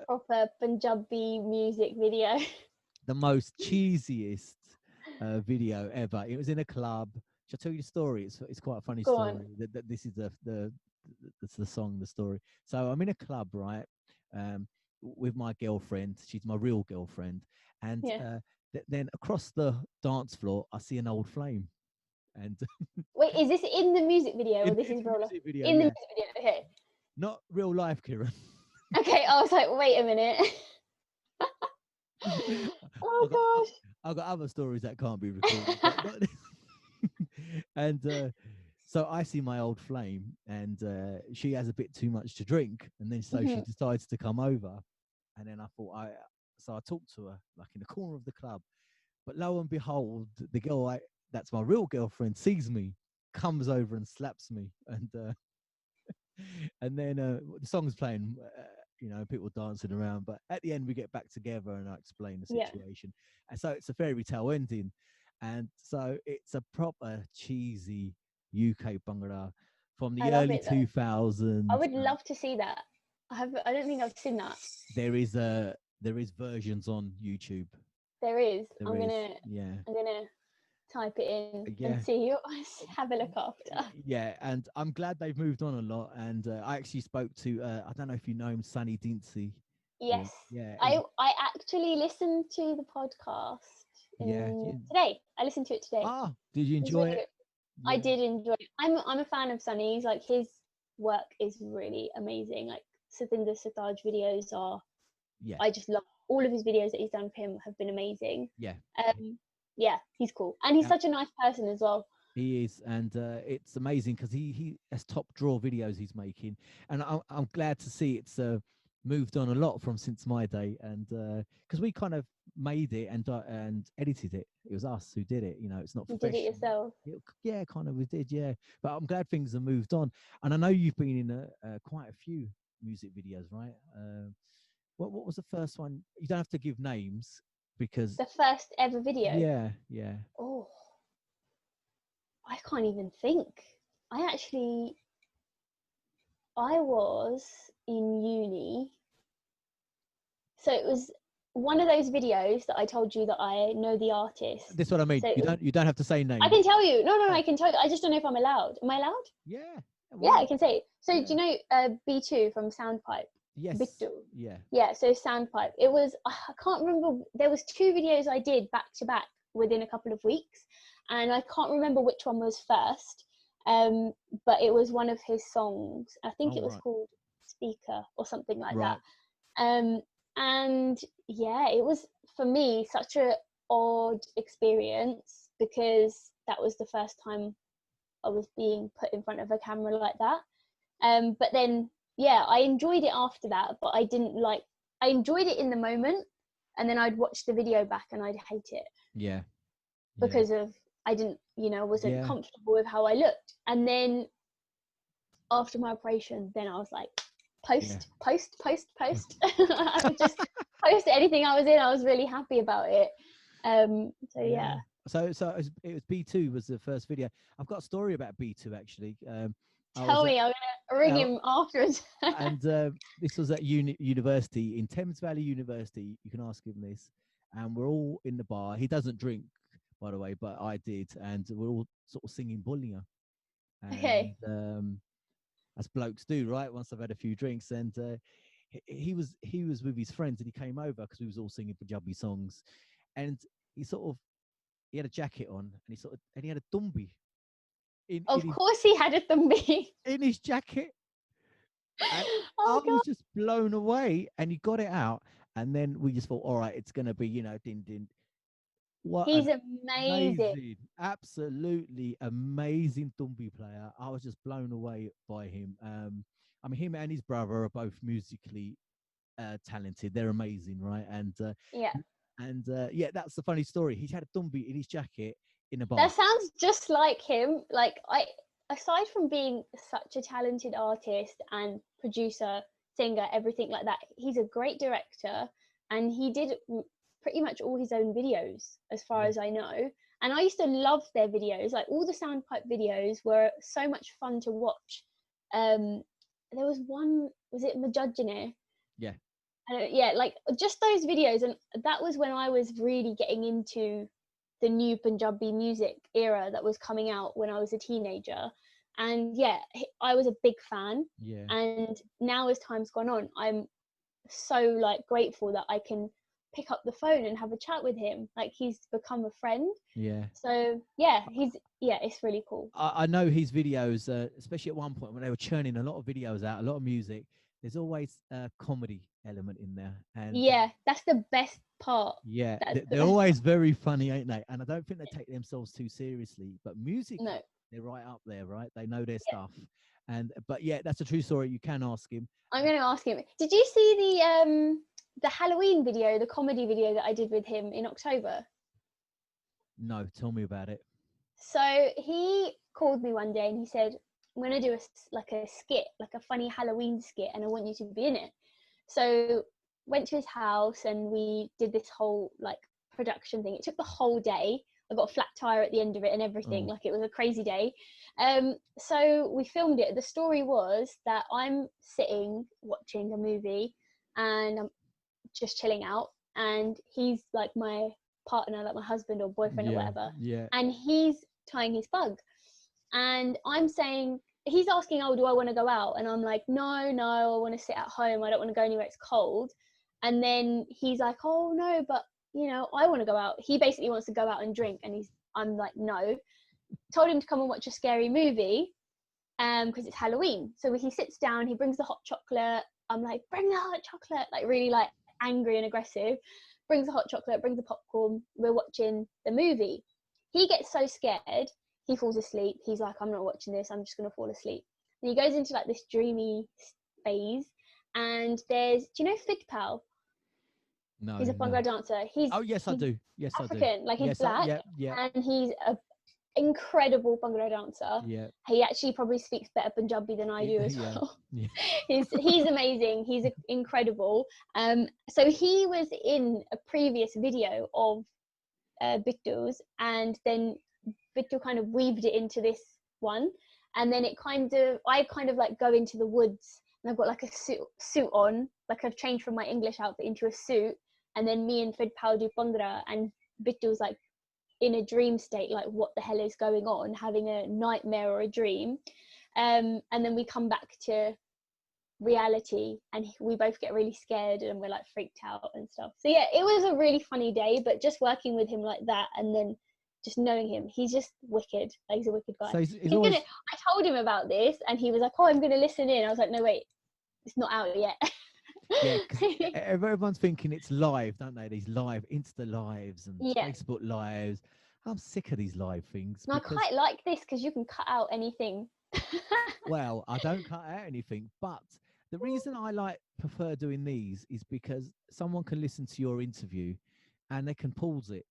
Proper Punjabi music video. the most cheesiest video ever. It was in a club. Shall I tell you the story? It's quite a funny Go on. story. That this is the song, the story. So I'm in a club, right, with my girlfriend. She's my real girlfriend, and Yeah. then across the dance floor, I see an old flame, and Wait, is this in the music video or this in is the real life? music video, In the yeah, music video. Okay. not real life, Kieran. Okay. I was like, wait a minute. I've got Oh gosh. I've got other stories that can't be recorded, but not. And so I see my old flame, and she has a bit too much to drink, and then so she Mhm. decides to come over, and then I talked to her like in the corner of the club, but lo and behold, the girl that's my real girlfriend sees me, comes over and slaps me, and then the song's playing. You know, people dancing around, but at the end we get back together and I explain the Yeah. situation, and so it's a fairy tale ending, and so it's a proper cheesy UK Bhangra from I the love early it though. I 2000s. would love to see that. I don't think I've seen that. There is versions on YouTube. There is. There is, yeah, I'm gonna type it in and yeah. see. Have a look after. Yeah, and I'm glad they've moved on a lot. And I actually spoke to I don't know if you know him, Sunny Dincy. Yes. Yeah, I actually listened to the podcast yeah. today. I listened to it today. Ah, did you It was enjoy really it? good. I Yeah, did enjoy it. I'm a fan of Sunny's. Like his work is really amazing. Like Satinder Sartaaj videos are. yeah, I just love all of his videos that he's done for him have been amazing. yeah. Yeah, he's cool, and he's Yeah, such a nice person as well. he is, and it's amazing because he has top draw videos he's making, and I'm glad to see it's moved on a lot from since my day, and because we kind of made it and edited it. It was us who did it. You know, it's not You did it fresh. yourself. Yeah, kind of we did, yeah. But I'm glad things have moved on, and I know you've been in quite a few music videos, right? What was the first one? You don't have to give names because The first ever video. yeah, yeah. Oh, I can't even think. I actually, I was in uni. So it was one of those videos that I told you that I know the artist. That's what I mean. So it was, You don't have to say I can names. tell you. No, Oh, I can tell you. I just don't know if I'm allowed. Am I allowed? yeah. Yeah, Why I not? can say it. So Yeah. do you know B2 from Soundpipe? Yes. Bittu. Yeah. Yeah, so Soundpipe. It was, I can't remember, there was two videos I did back to back within a couple of weeks, and I can't remember which one was first, but it was one of his songs. I think Oh, it was right. called Speaker or something like that. Right. And yeah, it was for me such a odd experience because that was the first time I was being put in front of a camera like that. But then, yeah, I enjoyed it after that, but I enjoyed it in the moment, and then I'd watch the video back and I'd hate it Yeah. Yeah. because of, I didn't, wasn't Yeah. comfortable with how I looked. And then after my operation, then I was like, Yeah. post. I would just post anything I was in. I was really happy about it. So yeah. Yeah. So it was B2 was the first video. I've got a story about B2 actually. I was Tell at, me, I'm gonna ring uh, him afterwards. and this was at university in Thames Valley University. You can ask him this. and we're all in the bar. He doesn't drink, by the way, but I did, and we're all sort of singing Bollinger. And Okay. as blokes do, right? Once I've had a few drinks, and he was with his friends, and he came over because we was all singing Punjabi songs, and he had a jacket on, and he had a dumbi in Of his course he had a thumbi. in his jacket, and I Oh was god. just blown away. And he got it out, and then we just thought, all right, it's gonna be, din din. What He's an amazing. amazing, absolutely amazing Dumbi player. I was just blown away by him. I mean, him and his brother are both musically talented. They're amazing, right? Yeah. Yeah, that's the funny story. He's had a Dumbi in his jacket in a bar. That sounds just like him. Like I aside from being such a talented artist and producer, singer, everything like that, he's a great director and he did pretty much all his own videos as far Yeah, as I know. And I used to love their videos. Like all the soundpipe videos were so much fun to watch. Um there was one, was it Majajine? yeah, Yeah, like just those videos, and that was when I was really getting into the new Punjabi music era that was coming out when I was a teenager. And yeah, I was a big fan. yeah, And now as time's gone on, I'm so like grateful that I can pick up the phone and have a chat with him. Like he's become a friend. yeah. So yeah, yeah, it's really cool. I know his videos, especially at one point when they were churning a lot of videos out, a lot of music. There's always a comedy element in there, and Yeah, that's the best part. yeah, That's the they're best always part. very funny, ain't they? And I don't think they take themselves too seriously. But No. musically, they're right up there, right? They know their Yeah. stuff. And but yeah, that's a true story. You can ask him. I'm going to ask him. Did you see the Halloween video, the comedy video that I did with him in October? No, tell me about it. So he called me one day and he said, "I'm going to do like a skit, like a funny Halloween skit, and I want you to be in it." So went to his house and we did this whole like production thing. It took the whole day. I got a flat tire at the end of it and everything. Oh, Like it was a crazy day. So we filmed it. The story was that I'm sitting watching a movie and I'm just chilling out, and he's like my partner, like my husband or boyfriend or yeah, whatever, yeah, and he's tying his bug, and I'm saying, he's asking, "Oh, do I want to go out?" And I'm like, "No, no, I want to sit at home. I don't want to go anywhere. It's cold." And then he's like, "Oh no, but I want to go out." He basically wants to go out and drink, and I'm like, "No." Told him to come and watch a scary movie, because it's Halloween. So he sits down, he brings the hot chocolate. I'm like, "Bring the hot chocolate," like really like angry and aggressive. Brings the hot chocolate, brings the popcorn. We're watching the movie. He gets so scared, he falls asleep. He's like, "I'm not watching this. I'm just gonna fall asleep." And he goes into like this dreamy phase. And do you know Fidpal? no, He's a no. Bhangra dancer. Oh, yes, I He's do. Yes, I do. African, like he's Yes, black, yeah, yeah, and he's a incredible Bhangra dancer. yeah, He actually probably speaks better Punjabi than I do as yeah, well. yeah. He's amazing. He's incredible. So he was in a previous video of Bittu's, and then Bittu kind of weaved it into this one, and then I kind of like go into the woods, and I've got like a suit on, like I've changed from my English outfit into a suit, and then me and Fid Pal do Bhangra, and Bittu's like in a dream state, like what the hell is going on, having a nightmare or a dream. And then we come back to reality, and we both get really scared and we're like freaked out and stuff. So yeah, it was a really funny day, but just working with him like that, and then just knowing him, he's just wicked. Like, he's a wicked guy. So he's always I told him about this and he was like, "Oh, I'm gonna listen in." I was like, "No, wait, it's not out yet." yeah, because everyone's thinking it's live, don't they? These live Insta lives and Yeah. Facebook lives. I'm sick of these live things And I because, quite like this because you can cut out anything. well, I don't cut out anything, but the reason I prefer doing these is because someone can listen to your interview and they can pause it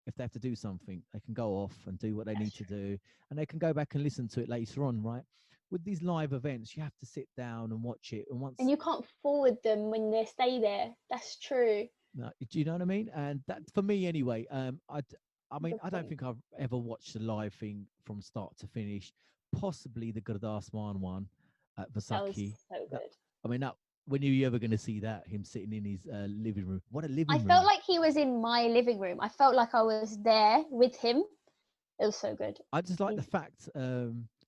if they have to do something. They can go off and do what they That's need to true. do, and they can go back and listen to it later on, right? With these live events, you have to sit down and watch it, and And once, you can't forward them when they stay there. That's true. no, do you know what I mean? And that, for me anyway, I mean, Good I don't point. think I've ever watched a live thing from start to finish. Possibly the Gurdas Mann one at That was Vasaki. so That, good. I mean, that when are you ever going to see that? Him sitting in his living room. What a I living felt room. like he was in my living room. I felt like I was there with him. It was so good. I just like the He's, fact,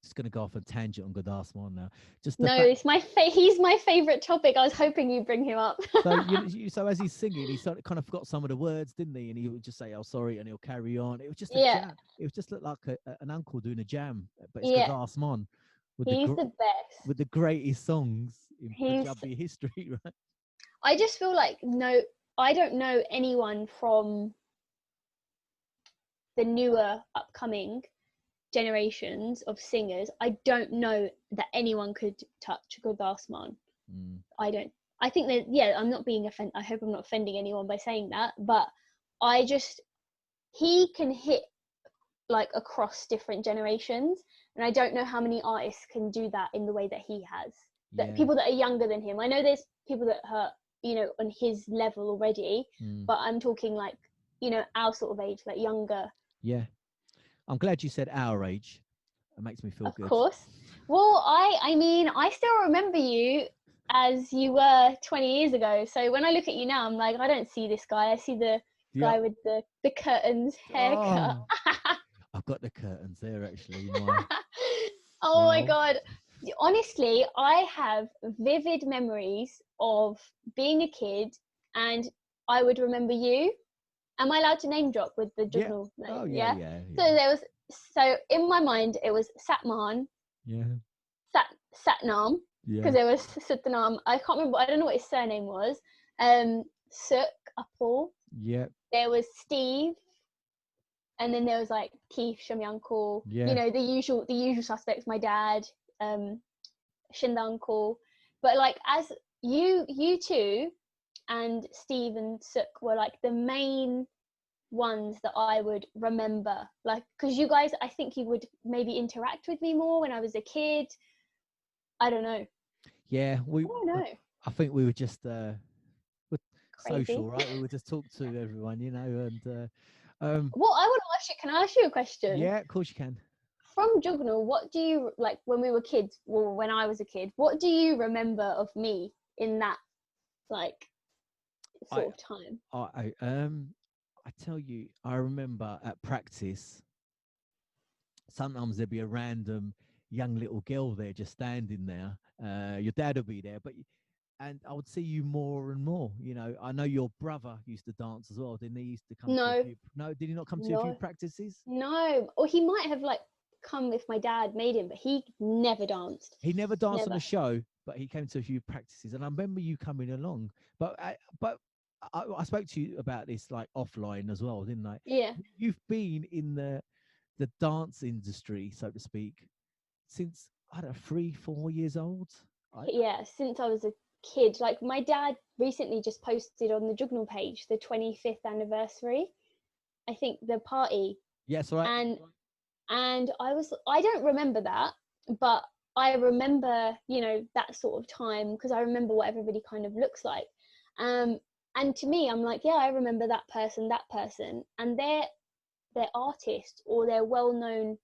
just going to go off a tangent on Godasman now. Just the no, fact. it's he's my favorite topic. I was hoping you'd bring him up. So so as he's singing, he sort of kind of forgot some of the words, didn't he? And he would just say, "Oh, sorry," and he'll carry on. It was just a Yeah, jam. It was just looked like an uncle doing a jam, but it's yeah, Godasman with he's the best. with the greatest songs in He's. Punjabi history, right? I just feel like no, I don't know anyone from the newer upcoming generations of singers. I don't know that anyone could touch Gurdas-Maan. Mm. I don't. I think that, yeah, I'm not being I hope I'm not offending anyone by saying that, but I just, he can hit like across different generations, and I don't know how many artists can do that in the way that he has. That Yeah. people that are younger than him. I know there's people that are, you know, on his level already, Mm. but I'm talking like, you know, our sort of age, like younger. Yeah. I'm glad you said our age. It makes me feel Of good. course. Well, I mean, I still remember you as you were 20 years ago. So when I look at you now, I'm like, I don't see this guy. I see the Yeah. guy with the curtains haircut. Oh, I've got the curtains there actually. My Oh my my old. God. Honestly, I have vivid memories of being a kid, and I would remember you. Am I allowed to name drop with the Yeah. juggle Oh name? yeah, Yeah. yeah, So yeah, there was, so in my mind it was Satman, yeah, Satnam, yeah, because there was Satnam. I can't remember. I don't know what his surname was. Suk Apple. yeah, There was Steve, and then there was like Keith, Shamyanko. You yeah. know, the usual suspects. My dad, Shindanko. But like, as you two and Steve and Suk were like the main ones that I would remember, like, because you guys, I think you would maybe interact with me more when I was a kid. I don't know. Yeah, I don't know. I think we were just with Crazy. social, right? We would just talk to everyone, and Well, I want to ask you. Can I ask you a question? yeah, of course you can. From Jugnal, what do you like when we were kids? Well, when I was a kid, what do you remember of me in that like I, sort of time? I tell you, I remember at practice, sometimes there'd be a random young little girl there just standing there. Your dad would be there, and I would see you more and more. I know your brother used to dance as well. Didn't he? Used to come to a No, few. No, did he not come to a few no, practices? no. Or he might have like come if my dad made him, but he never danced. He never danced on Never. the show, but he came to a few practices, and I remember you coming along. But I spoke to you about this like offline as well, didn't I? Yeah. You've been in the dance industry, so to speak, since I don't know 3, 4 years old. I Yeah, since I was a kid. Like my dad recently just posted on the Jugnal page the 25th anniversary. I think the party, Yes, right. and I don't remember that, but I remember, you know, that sort of time because I remember what everybody kind of looks like. Um, and to me, I'm like, yeah, I remember that person, and they're artists or they're well-known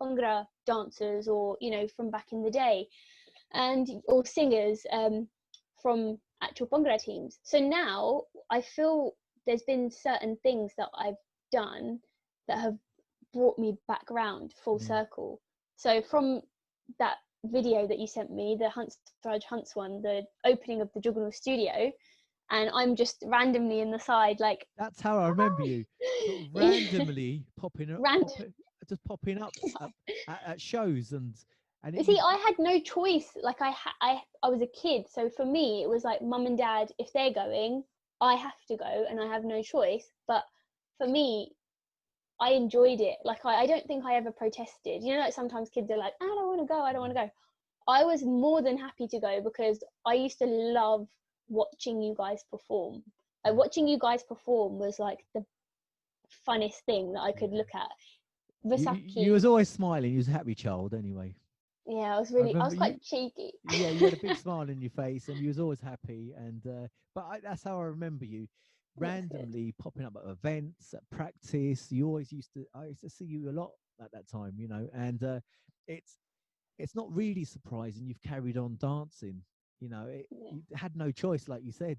Bhangra dancers, or you know, from back in the day, and or singers from actual Bhangra teams. So now I feel there's been certain things that I've done that have brought me back round full Mm. circle. So from that video that you sent me, the Raj Hunts one, the opening of the Juggernaut studio, and I'm just randomly in the side like, That's how I remember you, sort of hi. randomly popping up, Random. just popping up at shows, and You you. see, I had no choice. Like I was a kid, so for me, it was like mum and dad. If they're going, I have to go, and I have no choice. But for me, I enjoyed it. Like I don't think I ever protested. You know, like sometimes kids are like, I don't want to go. I don't want to go. I was more than happy to go because I used to love watching you guys perform. Like, watching you guys perform was like the funnest thing that I could Yeah. look at. You Vasaki. was always smiling. You was a happy child anyway. Yeah, I I remember was you. quite cheeky. Yeah, you had a big smile on your face, and you was always happy. And that's how I remember you, That's good. randomly popping up at events, at practice. You always used to. I used to see you a lot at that time, and it's not really surprising you've carried on dancing. you had no choice, like you said,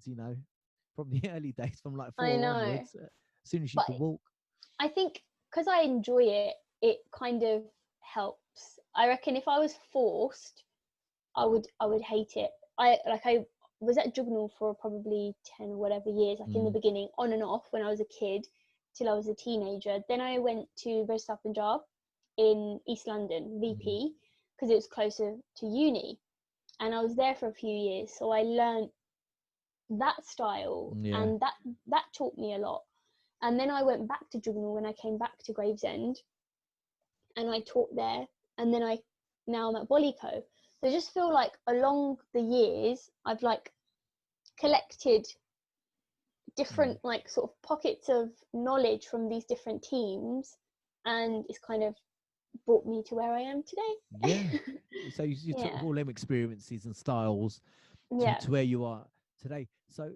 from the early days, from like I 4 know. onwards, as soon as you But could walk. I think because I enjoy it, it kind of helps. I reckon if I was forced, I would hate it. I was at Jugnal for probably 10 or whatever years, like in the beginning, on and off when I was a kid till I was a teenager. Then I went to Register Punjab in East London, VP, because it was closer to uni. And I was there for a few years. So I learned that style, and that taught me a lot. And then I went back to Jugnal when I came back to Gravesend, and I taught there. And then now I'm at Bollyco. So I just feel like along the years, I've like collected different like sort of pockets of knowledge from these different teams, and it's kind of brought me to where I am today. So you took all them experiences and styles to where you are today. So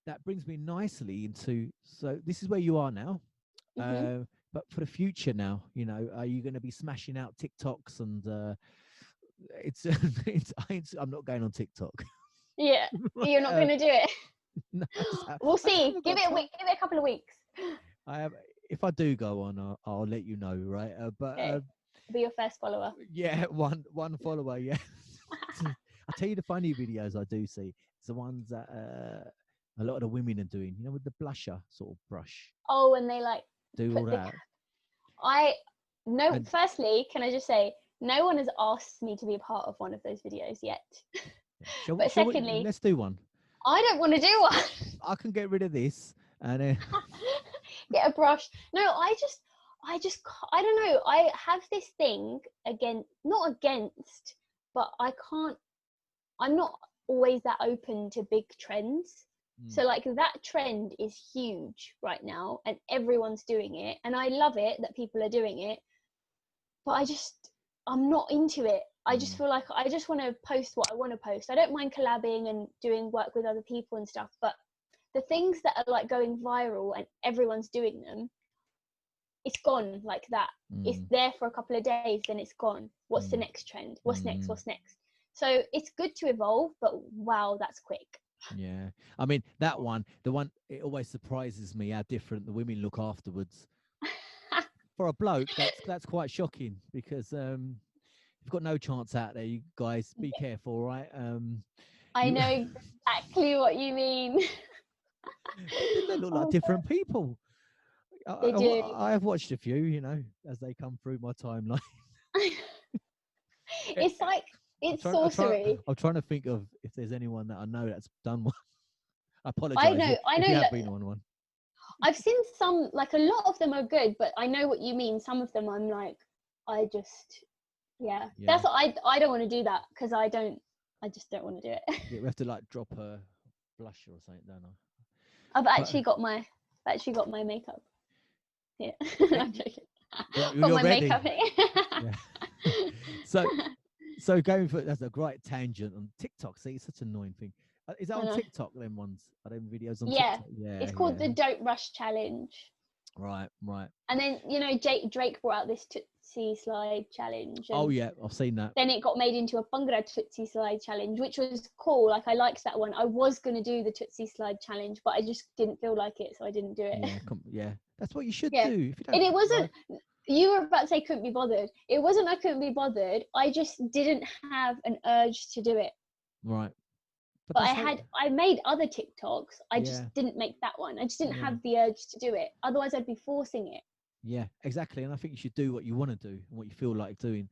that brings me nicely into, so this is where you are now. But for the future now, are you going to be smashing out TikToks and I'm not going on TikTok. Yeah, you're not going to do it. No, we'll see. Give it a couple of weeks. If I do go on, I'll let you know, right? But okay. Be your first follower. Yeah, one follower. Yeah. I'll tell you the funny videos I do see. It's the ones that a lot of the women are doing, with the blusher sort of brush. Oh, and they like do all that. Firstly, can I just say, no one has asked me to be a part of one of those videos yet. But secondly, let's do one. I don't want to do one. I can get rid of this and get a brush. No, I don't know. I have this thing not against, but I'm not always that open to big trends. So like that trend is huge right now and everyone's doing it. And I love it that people are doing it, but I'm not into it. I just feel like I just want to post what I want to post. I don't mind collabing and doing work with other people and stuff, but the things that are like going viral and everyone's doing them, it's gone like that. It's there for a couple of days, then it's gone. What's the next trend? What's next? So it's good to evolve, but wow, that's quick. Yeah, I mean that one, it always surprises me how different the women look afterwards. For a bloke, that's quite shocking because you've got no chance out there. You guys, be careful, right? I know exactly what you mean. They look like different people. They do. I have watched a few, as they come through my timeline. It's like sorcery. I'm trying to think of if there's anyone that I know that's done one. I apologize. I know. If you have been on one. I've seen some, like a lot of them are good, but I know what you mean. Some of them I'm like, that's what I don't want to do that because I just don't want to do it. Yeah, we have to like drop a blusher or something, don't I? I've actually got my makeup. Yeah, I'm joking. Got my ready. makeup here. So going for, that's a great tangent on TikTok. See, it's such an annoying thing. Is that on TikTok? Them ones are them videos on TikTok? Yeah, it's called the Don't Rush Challenge. Right. And then Drake brought out this Tootsie Slide challenge. Oh yeah, I've seen that. Then it got made into a Bhangra Tootsie Slide challenge, which was cool. Like I liked that one. I was gonna do the Tootsie Slide challenge, but I just didn't feel like it, so I didn't do it. Yeah, that's what you should do. If you don't, and it wasn't. Like... You were about to say couldn't be bothered. It wasn't I couldn't be bothered. I just didn't have an urge to do it. Right. But I made other TikToks. I just didn't make that one. I just didn't have the urge to do it. Otherwise, I'd be forcing it. Yeah, exactly. And I think you should do what you want to do and what you feel like doing.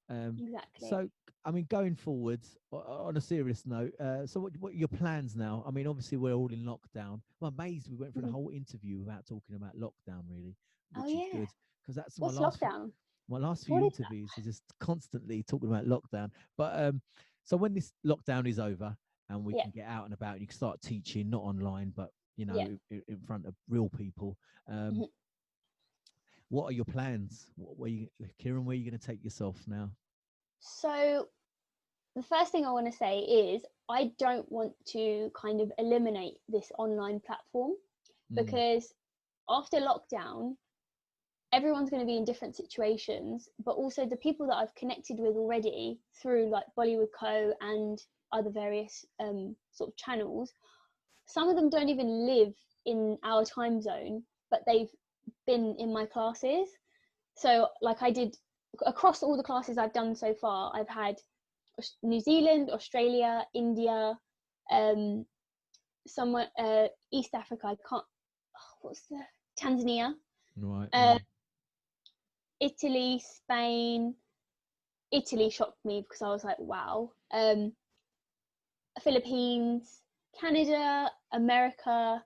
Exactly. So, I mean, going forwards, on a serious note, so what are your plans now? I mean, obviously, we're all in lockdown. I'm amazed we went through the whole interview without talking about lockdown, really, which is good. Because that's What's lockdown? My last few interviews are just constantly talking about lockdown. But so when this lockdown is over, and we can get out and about and you can start teaching, not online, but, in front of real people. What are your plans? Kiran, where are you going to take yourself now? So the first thing I want to say is I don't want to kind of eliminate this online platform because after lockdown, everyone's going to be in different situations, but also the people that I've connected with already through like Bollywood Co and other various sort of channels. Some of them don't even live in our time zone, but they've been in my classes. So like I did across all the classes I've done so far, I've had New Zealand, Australia, India, somewhere East Africa. I can't. What's the Tanzania? Right. Italy, Spain. Italy shocked me because I was like, wow. Philippines, Canada, America,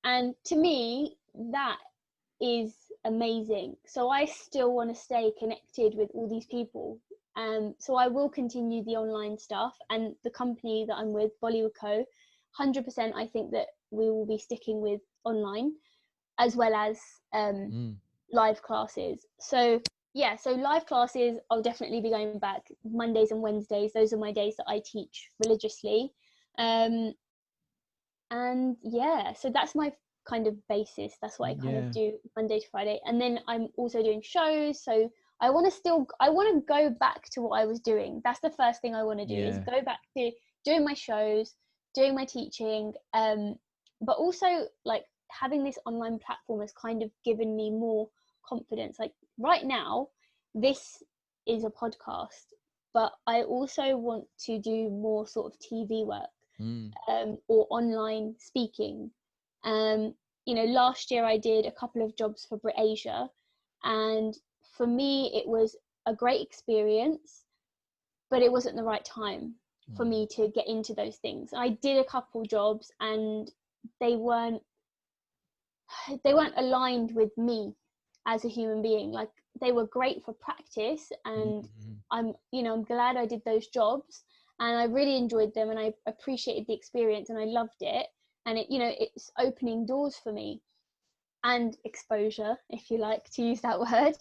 and to me that is amazing. So I still want to stay connected with all these people. So I will continue the online stuff, and the company that I'm with, Bollywood Co, 100% I think that we will be sticking with online as well as live classes. So yeah, so live classes I'll definitely be going back Mondays and Wednesdays. Those are my days that I teach religiously. And yeah, so that's my kind of basis. That's what I kind of do Monday to Friday. And then I'm also doing shows. So I want to go back to what I was doing. That's the first thing I want to do, is go back to doing my shows, doing my teaching. But also like having this online platform has kind of given me more confidence. Like right now, this is a podcast, but I also want to do more sort of TV work. Or online speaking. Last year I did a couple of jobs for Brit Asia, and for me it was a great experience, but it wasn't the right time for me to get into those things. I did a couple jobs and they weren't aligned with me as a human being. Like they were great for practice, and I'm glad I did those jobs, and I really enjoyed them, and I appreciated the experience, and I loved it, and it's opening doors for me and exposure, if you like to use that word.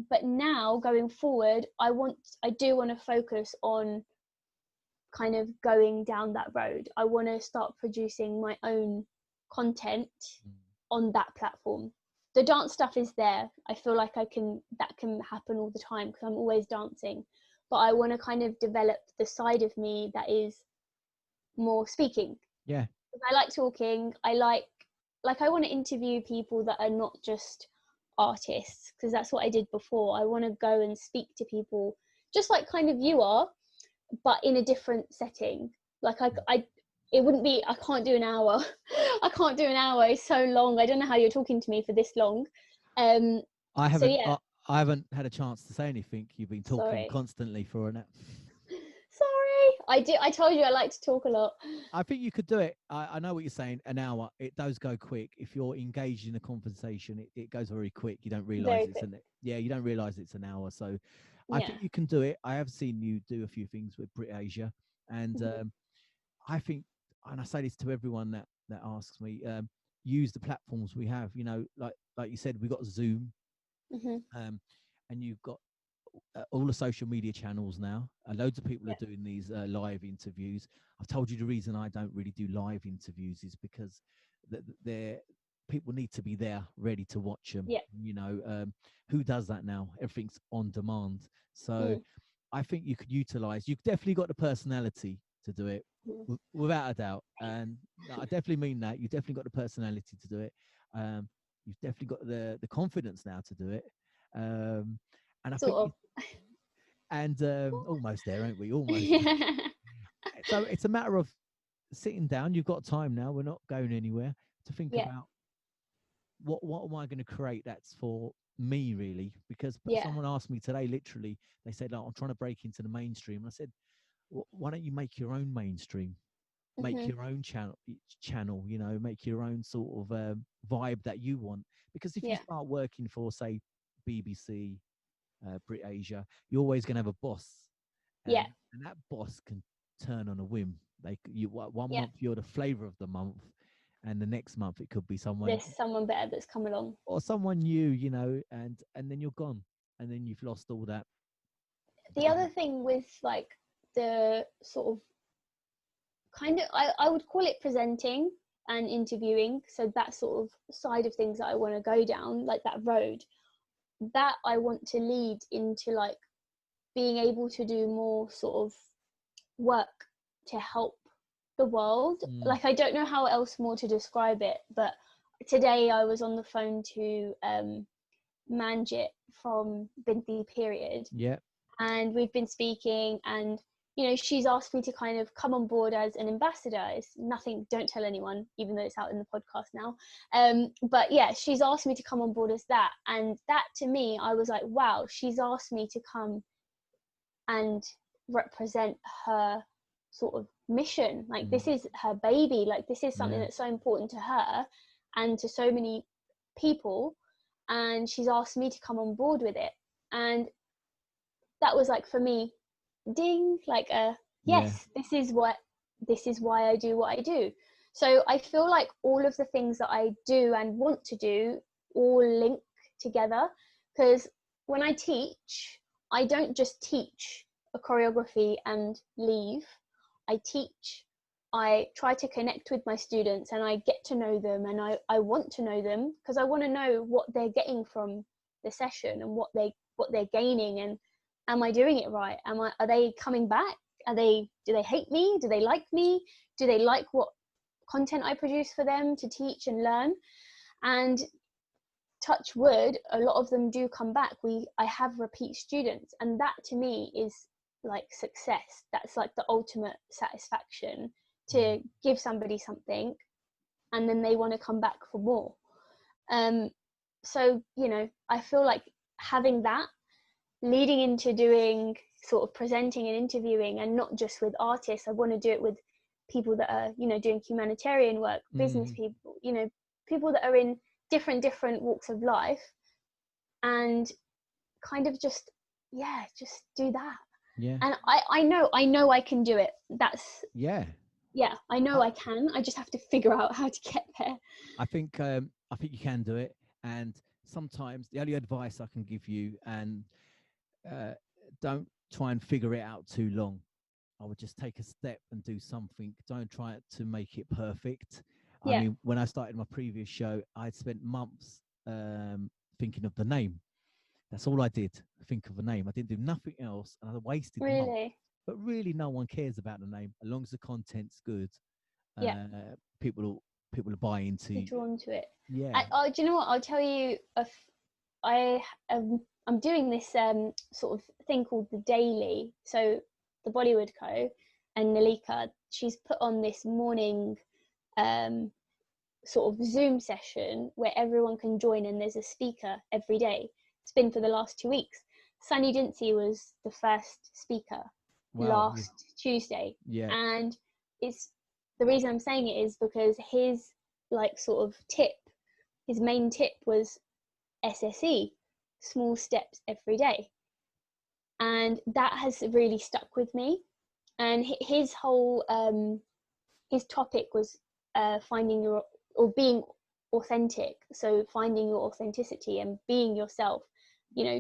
But now going forward, I do want to focus on kind of going down that road. I want to start producing my own content on that platform. The dance stuff is there. I feel like that can happen all the time because I'm always dancing. But I want to kind of develop the side of me that is more speaking. Yeah. I like talking. I want to interview people that are not just artists, because that's what I did before. I want to go and speak to people just like kind of you are, but in a different setting. Like it wouldn't be, I can't do an hour. I can't do an hour. It's so long. I don't know how you're talking to me for this long. I haven't had a chance to say anything. You've been talking constantly for an hour. Sorry. I told you I like to talk a lot. I think you could do it. I know what you're saying. An hour, it does go quick. If you're engaged in a conversation, it goes very quick. You don't realize you don't realize it's an hour. So I think you can do it. I have seen you do a few things with Brit Asia, and I think, and I say this to everyone that asks me, use the platforms we have. Like you said, we got Zoom, and you've got all the social media channels now. Loads of people are doing these live interviews. I've told you the reason I don't really do live interviews is because people need to be there ready to watch them. Who does that now? Everything's on demand. So I think you could utilize, you've definitely got the personality to do it, without a doubt. And I definitely mean that. You've definitely got the personality to do it. You've definitely got the confidence now to do it. And I think almost there, aren't we? Almost. So it's a matter of sitting down. You've got time now. We're not going anywhere, to think about what am I going to create that's for me, really? Because someone asked me today, literally, they said, I'm trying to break into the mainstream. I said, why don't you make your own mainstream? Make your own channel, make your own sort of vibe that you want. Because if you start working for, say, BBC, Brit Asia, you're always going to have a boss. And that boss can turn on a whim. One month you're the flavor of the month, and the next month it could be there's someone better that's come along, or someone new, and then you're gone, and then you've lost all that. The other thing with like the sort of kind of, I would call it presenting and interviewing. So that sort of side of things that I want to go down, like that road, that I want to lead into like being able to do more sort of work to help the world. Like, I don't know how else more to describe it, but today I was on the phone to Mann from Binti Period. Yeah. And we've been speaking, and she's asked me to kind of come on board as an ambassador. It's nothing, don't tell anyone, even though it's out in the podcast now. But yeah, she's asked me to come on board as that. And that, to me, I was like, wow, she's asked me to come and represent her sort of mission. Like, this is her baby. Like, this is something that's so important to her and to so many people. And she's asked me to come on board with it. And that was like, for me, ding, like yes, this is why I do what I do. So I feel like all of the things that I do and want to do all link together, because when I teach, I don't just teach a choreography and leave. I teach, I try to connect with my students, and I get to know them, and I want to know them, because I want to know what they're getting from the session and what they're gaining, and am I doing it right? Are they coming back? Do they hate me? Do they like me? Do they like what content I produce for them to teach and learn? And touch wood, a lot of them do come back. I have repeat students, and that to me is like success. That's like the ultimate satisfaction, to give somebody something and then they want to come back for more. So I feel like having that leading into doing sort of presenting and interviewing, and not just with artists. I want to do it with people that are doing humanitarian work, business people, people that are in different walks of life, and kind of just do that. And I know I can do it. That's I know I can. I just have to figure out how to get there. I think you can do it. And sometimes the only advice I can give you, and don't try and figure it out too long. I would just take a step and do something. Don't try to make it perfect. I mean, when I started my previous show, I'd spent months thinking of the name. That's all I did. Think of a name. I didn't do nothing else, and I wasted months. But really, no one cares about the name as long as the content's good. People will buy into. Be drawn to it. Yeah. Do you know what? I'll tell you. I'm doing this sort of thing called the Daily. So the Bollywood Co. and Nalika, she's put on this morning sort of Zoom session where everyone can join, and there's a speaker every day. It's been for the last 2 weeks. Sunny Dincy was the first speaker last Tuesday. Yeah. And it's the reason I'm saying it is because his like sort of tip, his main tip was SSE, small steps every day. And that has really stuck with me. And his whole his topic was finding your, or being authentic. So finding your authenticity and being yourself.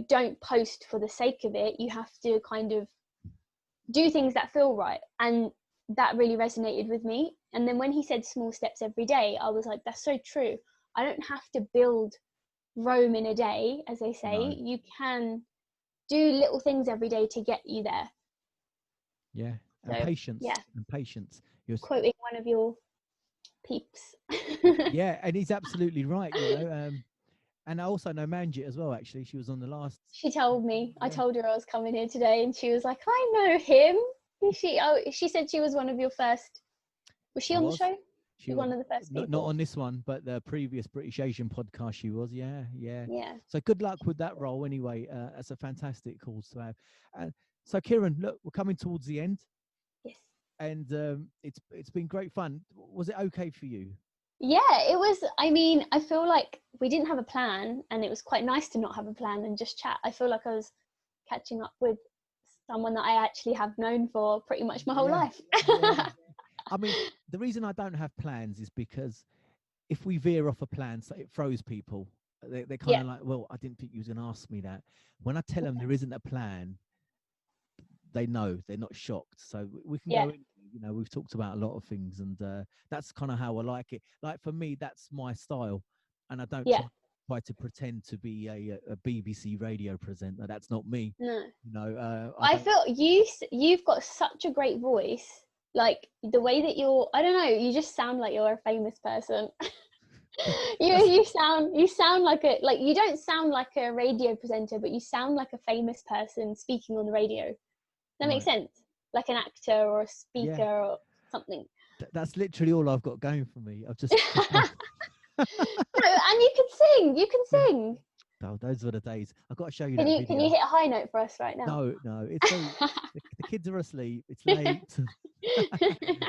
Don't post for the sake of it. You have to kind of do things that feel right. And that really resonated with me. And then when he said small steps every day, I was like, that's so true. I don't have to build Rome in a day, as they say. No. You can do little things every day to get you there. Yeah. And patience. Yeah. And patience. You're quoting one of your peeps. Yeah, and he's absolutely right, and I also know Manjit as well, actually. She was on the last. She told me. Yeah. I told her I was coming here today, and she was like, I know him. She said she was one of your first. Was she on the show? She was one of the first people. Not on this one, but the previous British Asian podcast she was. Yeah. So good luck with that role anyway. That's a fantastic cause to have. So Kiran, look, we're coming towards the end. Yes. And it's been great fun. Was it okay for you? Yeah, it was. I mean, I feel like we didn't have a plan, and it was quite nice to not have a plan and just chat. I feel like I was catching up with someone that I actually have known for pretty much my whole life. Yeah. I mean, the reason I don't have plans is because if we veer off a plan, so it throws people. They're kind of like, well, I didn't think you was going to ask me that. When I tell them there isn't a plan, they know, they're not shocked. So we can go in. We've talked about a lot of things, and that's kind of how I like it. Like for me, that's my style, and I don't try to pretend to be a BBC radio presenter. That's not me. No. You know, I feel you've got such a great voice. Like the way that I don't know, you just sound like you're a famous person. you sound like you don't sound like a radio presenter, but you sound like a famous person speaking on the radio. That makes sense? Like an actor or a speaker or something. That's literally all I've got going for me. I've just No, and you can sing. Oh, those were the days. I've got to show you Can that you video. can you hit a high note for us right now? No, it's the kids are asleep. It's late.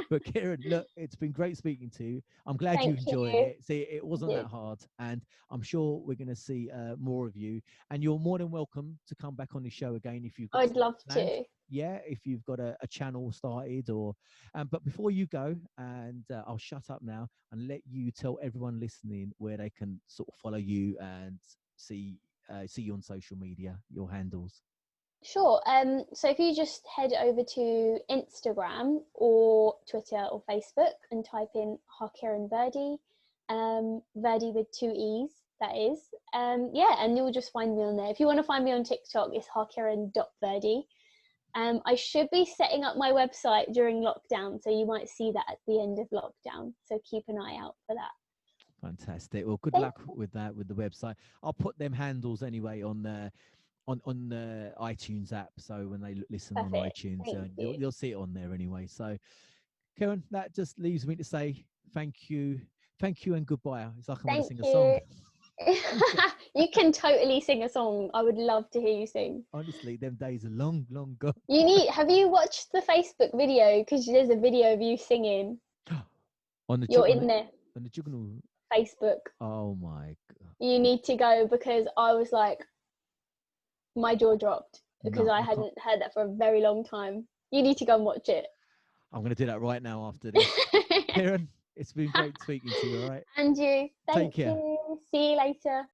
But Kieran, look, it's been great speaking to you. I'm glad you enjoyed it. See, it wasn't that hard, and I'm sure we're going to see more of you. And you're more than welcome to come back on the show again if you've got. I'd love to. Yeah, if you've got a channel started or, but before you go, and I'll shut up now and let you tell everyone listening where they can sort of follow you and see you on social media, your handles. Sure. So if you just head over to Instagram or Twitter or Facebook and type in Harkiran Virdee, Virdee with 2 E's, that is. And you'll just find me on there. If you want to find me on TikTok, it's harkiran.virdee. I should be setting up my website during lockdown, so you might see that at the end of lockdown. So keep an eye out for that. Fantastic. Well, good luck with that, with the website. I'll put them handles anyway on the iTunes app, so when they listen on iTunes, you'll see it on there anyway. So, Karen, that just leaves me to say thank you, and goodbye. It's like I want to sing a song. You can totally sing a song. I would love to hear you sing. Honestly, them days are long gone. Have you watched the Facebook video? Because there's a video of you singing. You're in there. On the Juggernaut Facebook. Oh my God. You need to go, because I was like, my jaw dropped because I hadn't heard that for a very long time. You need to go and watch it. I'm going to do that right now after this. Karen, it's been great speaking to you, all right? And you. Thank Take care. you. See you later.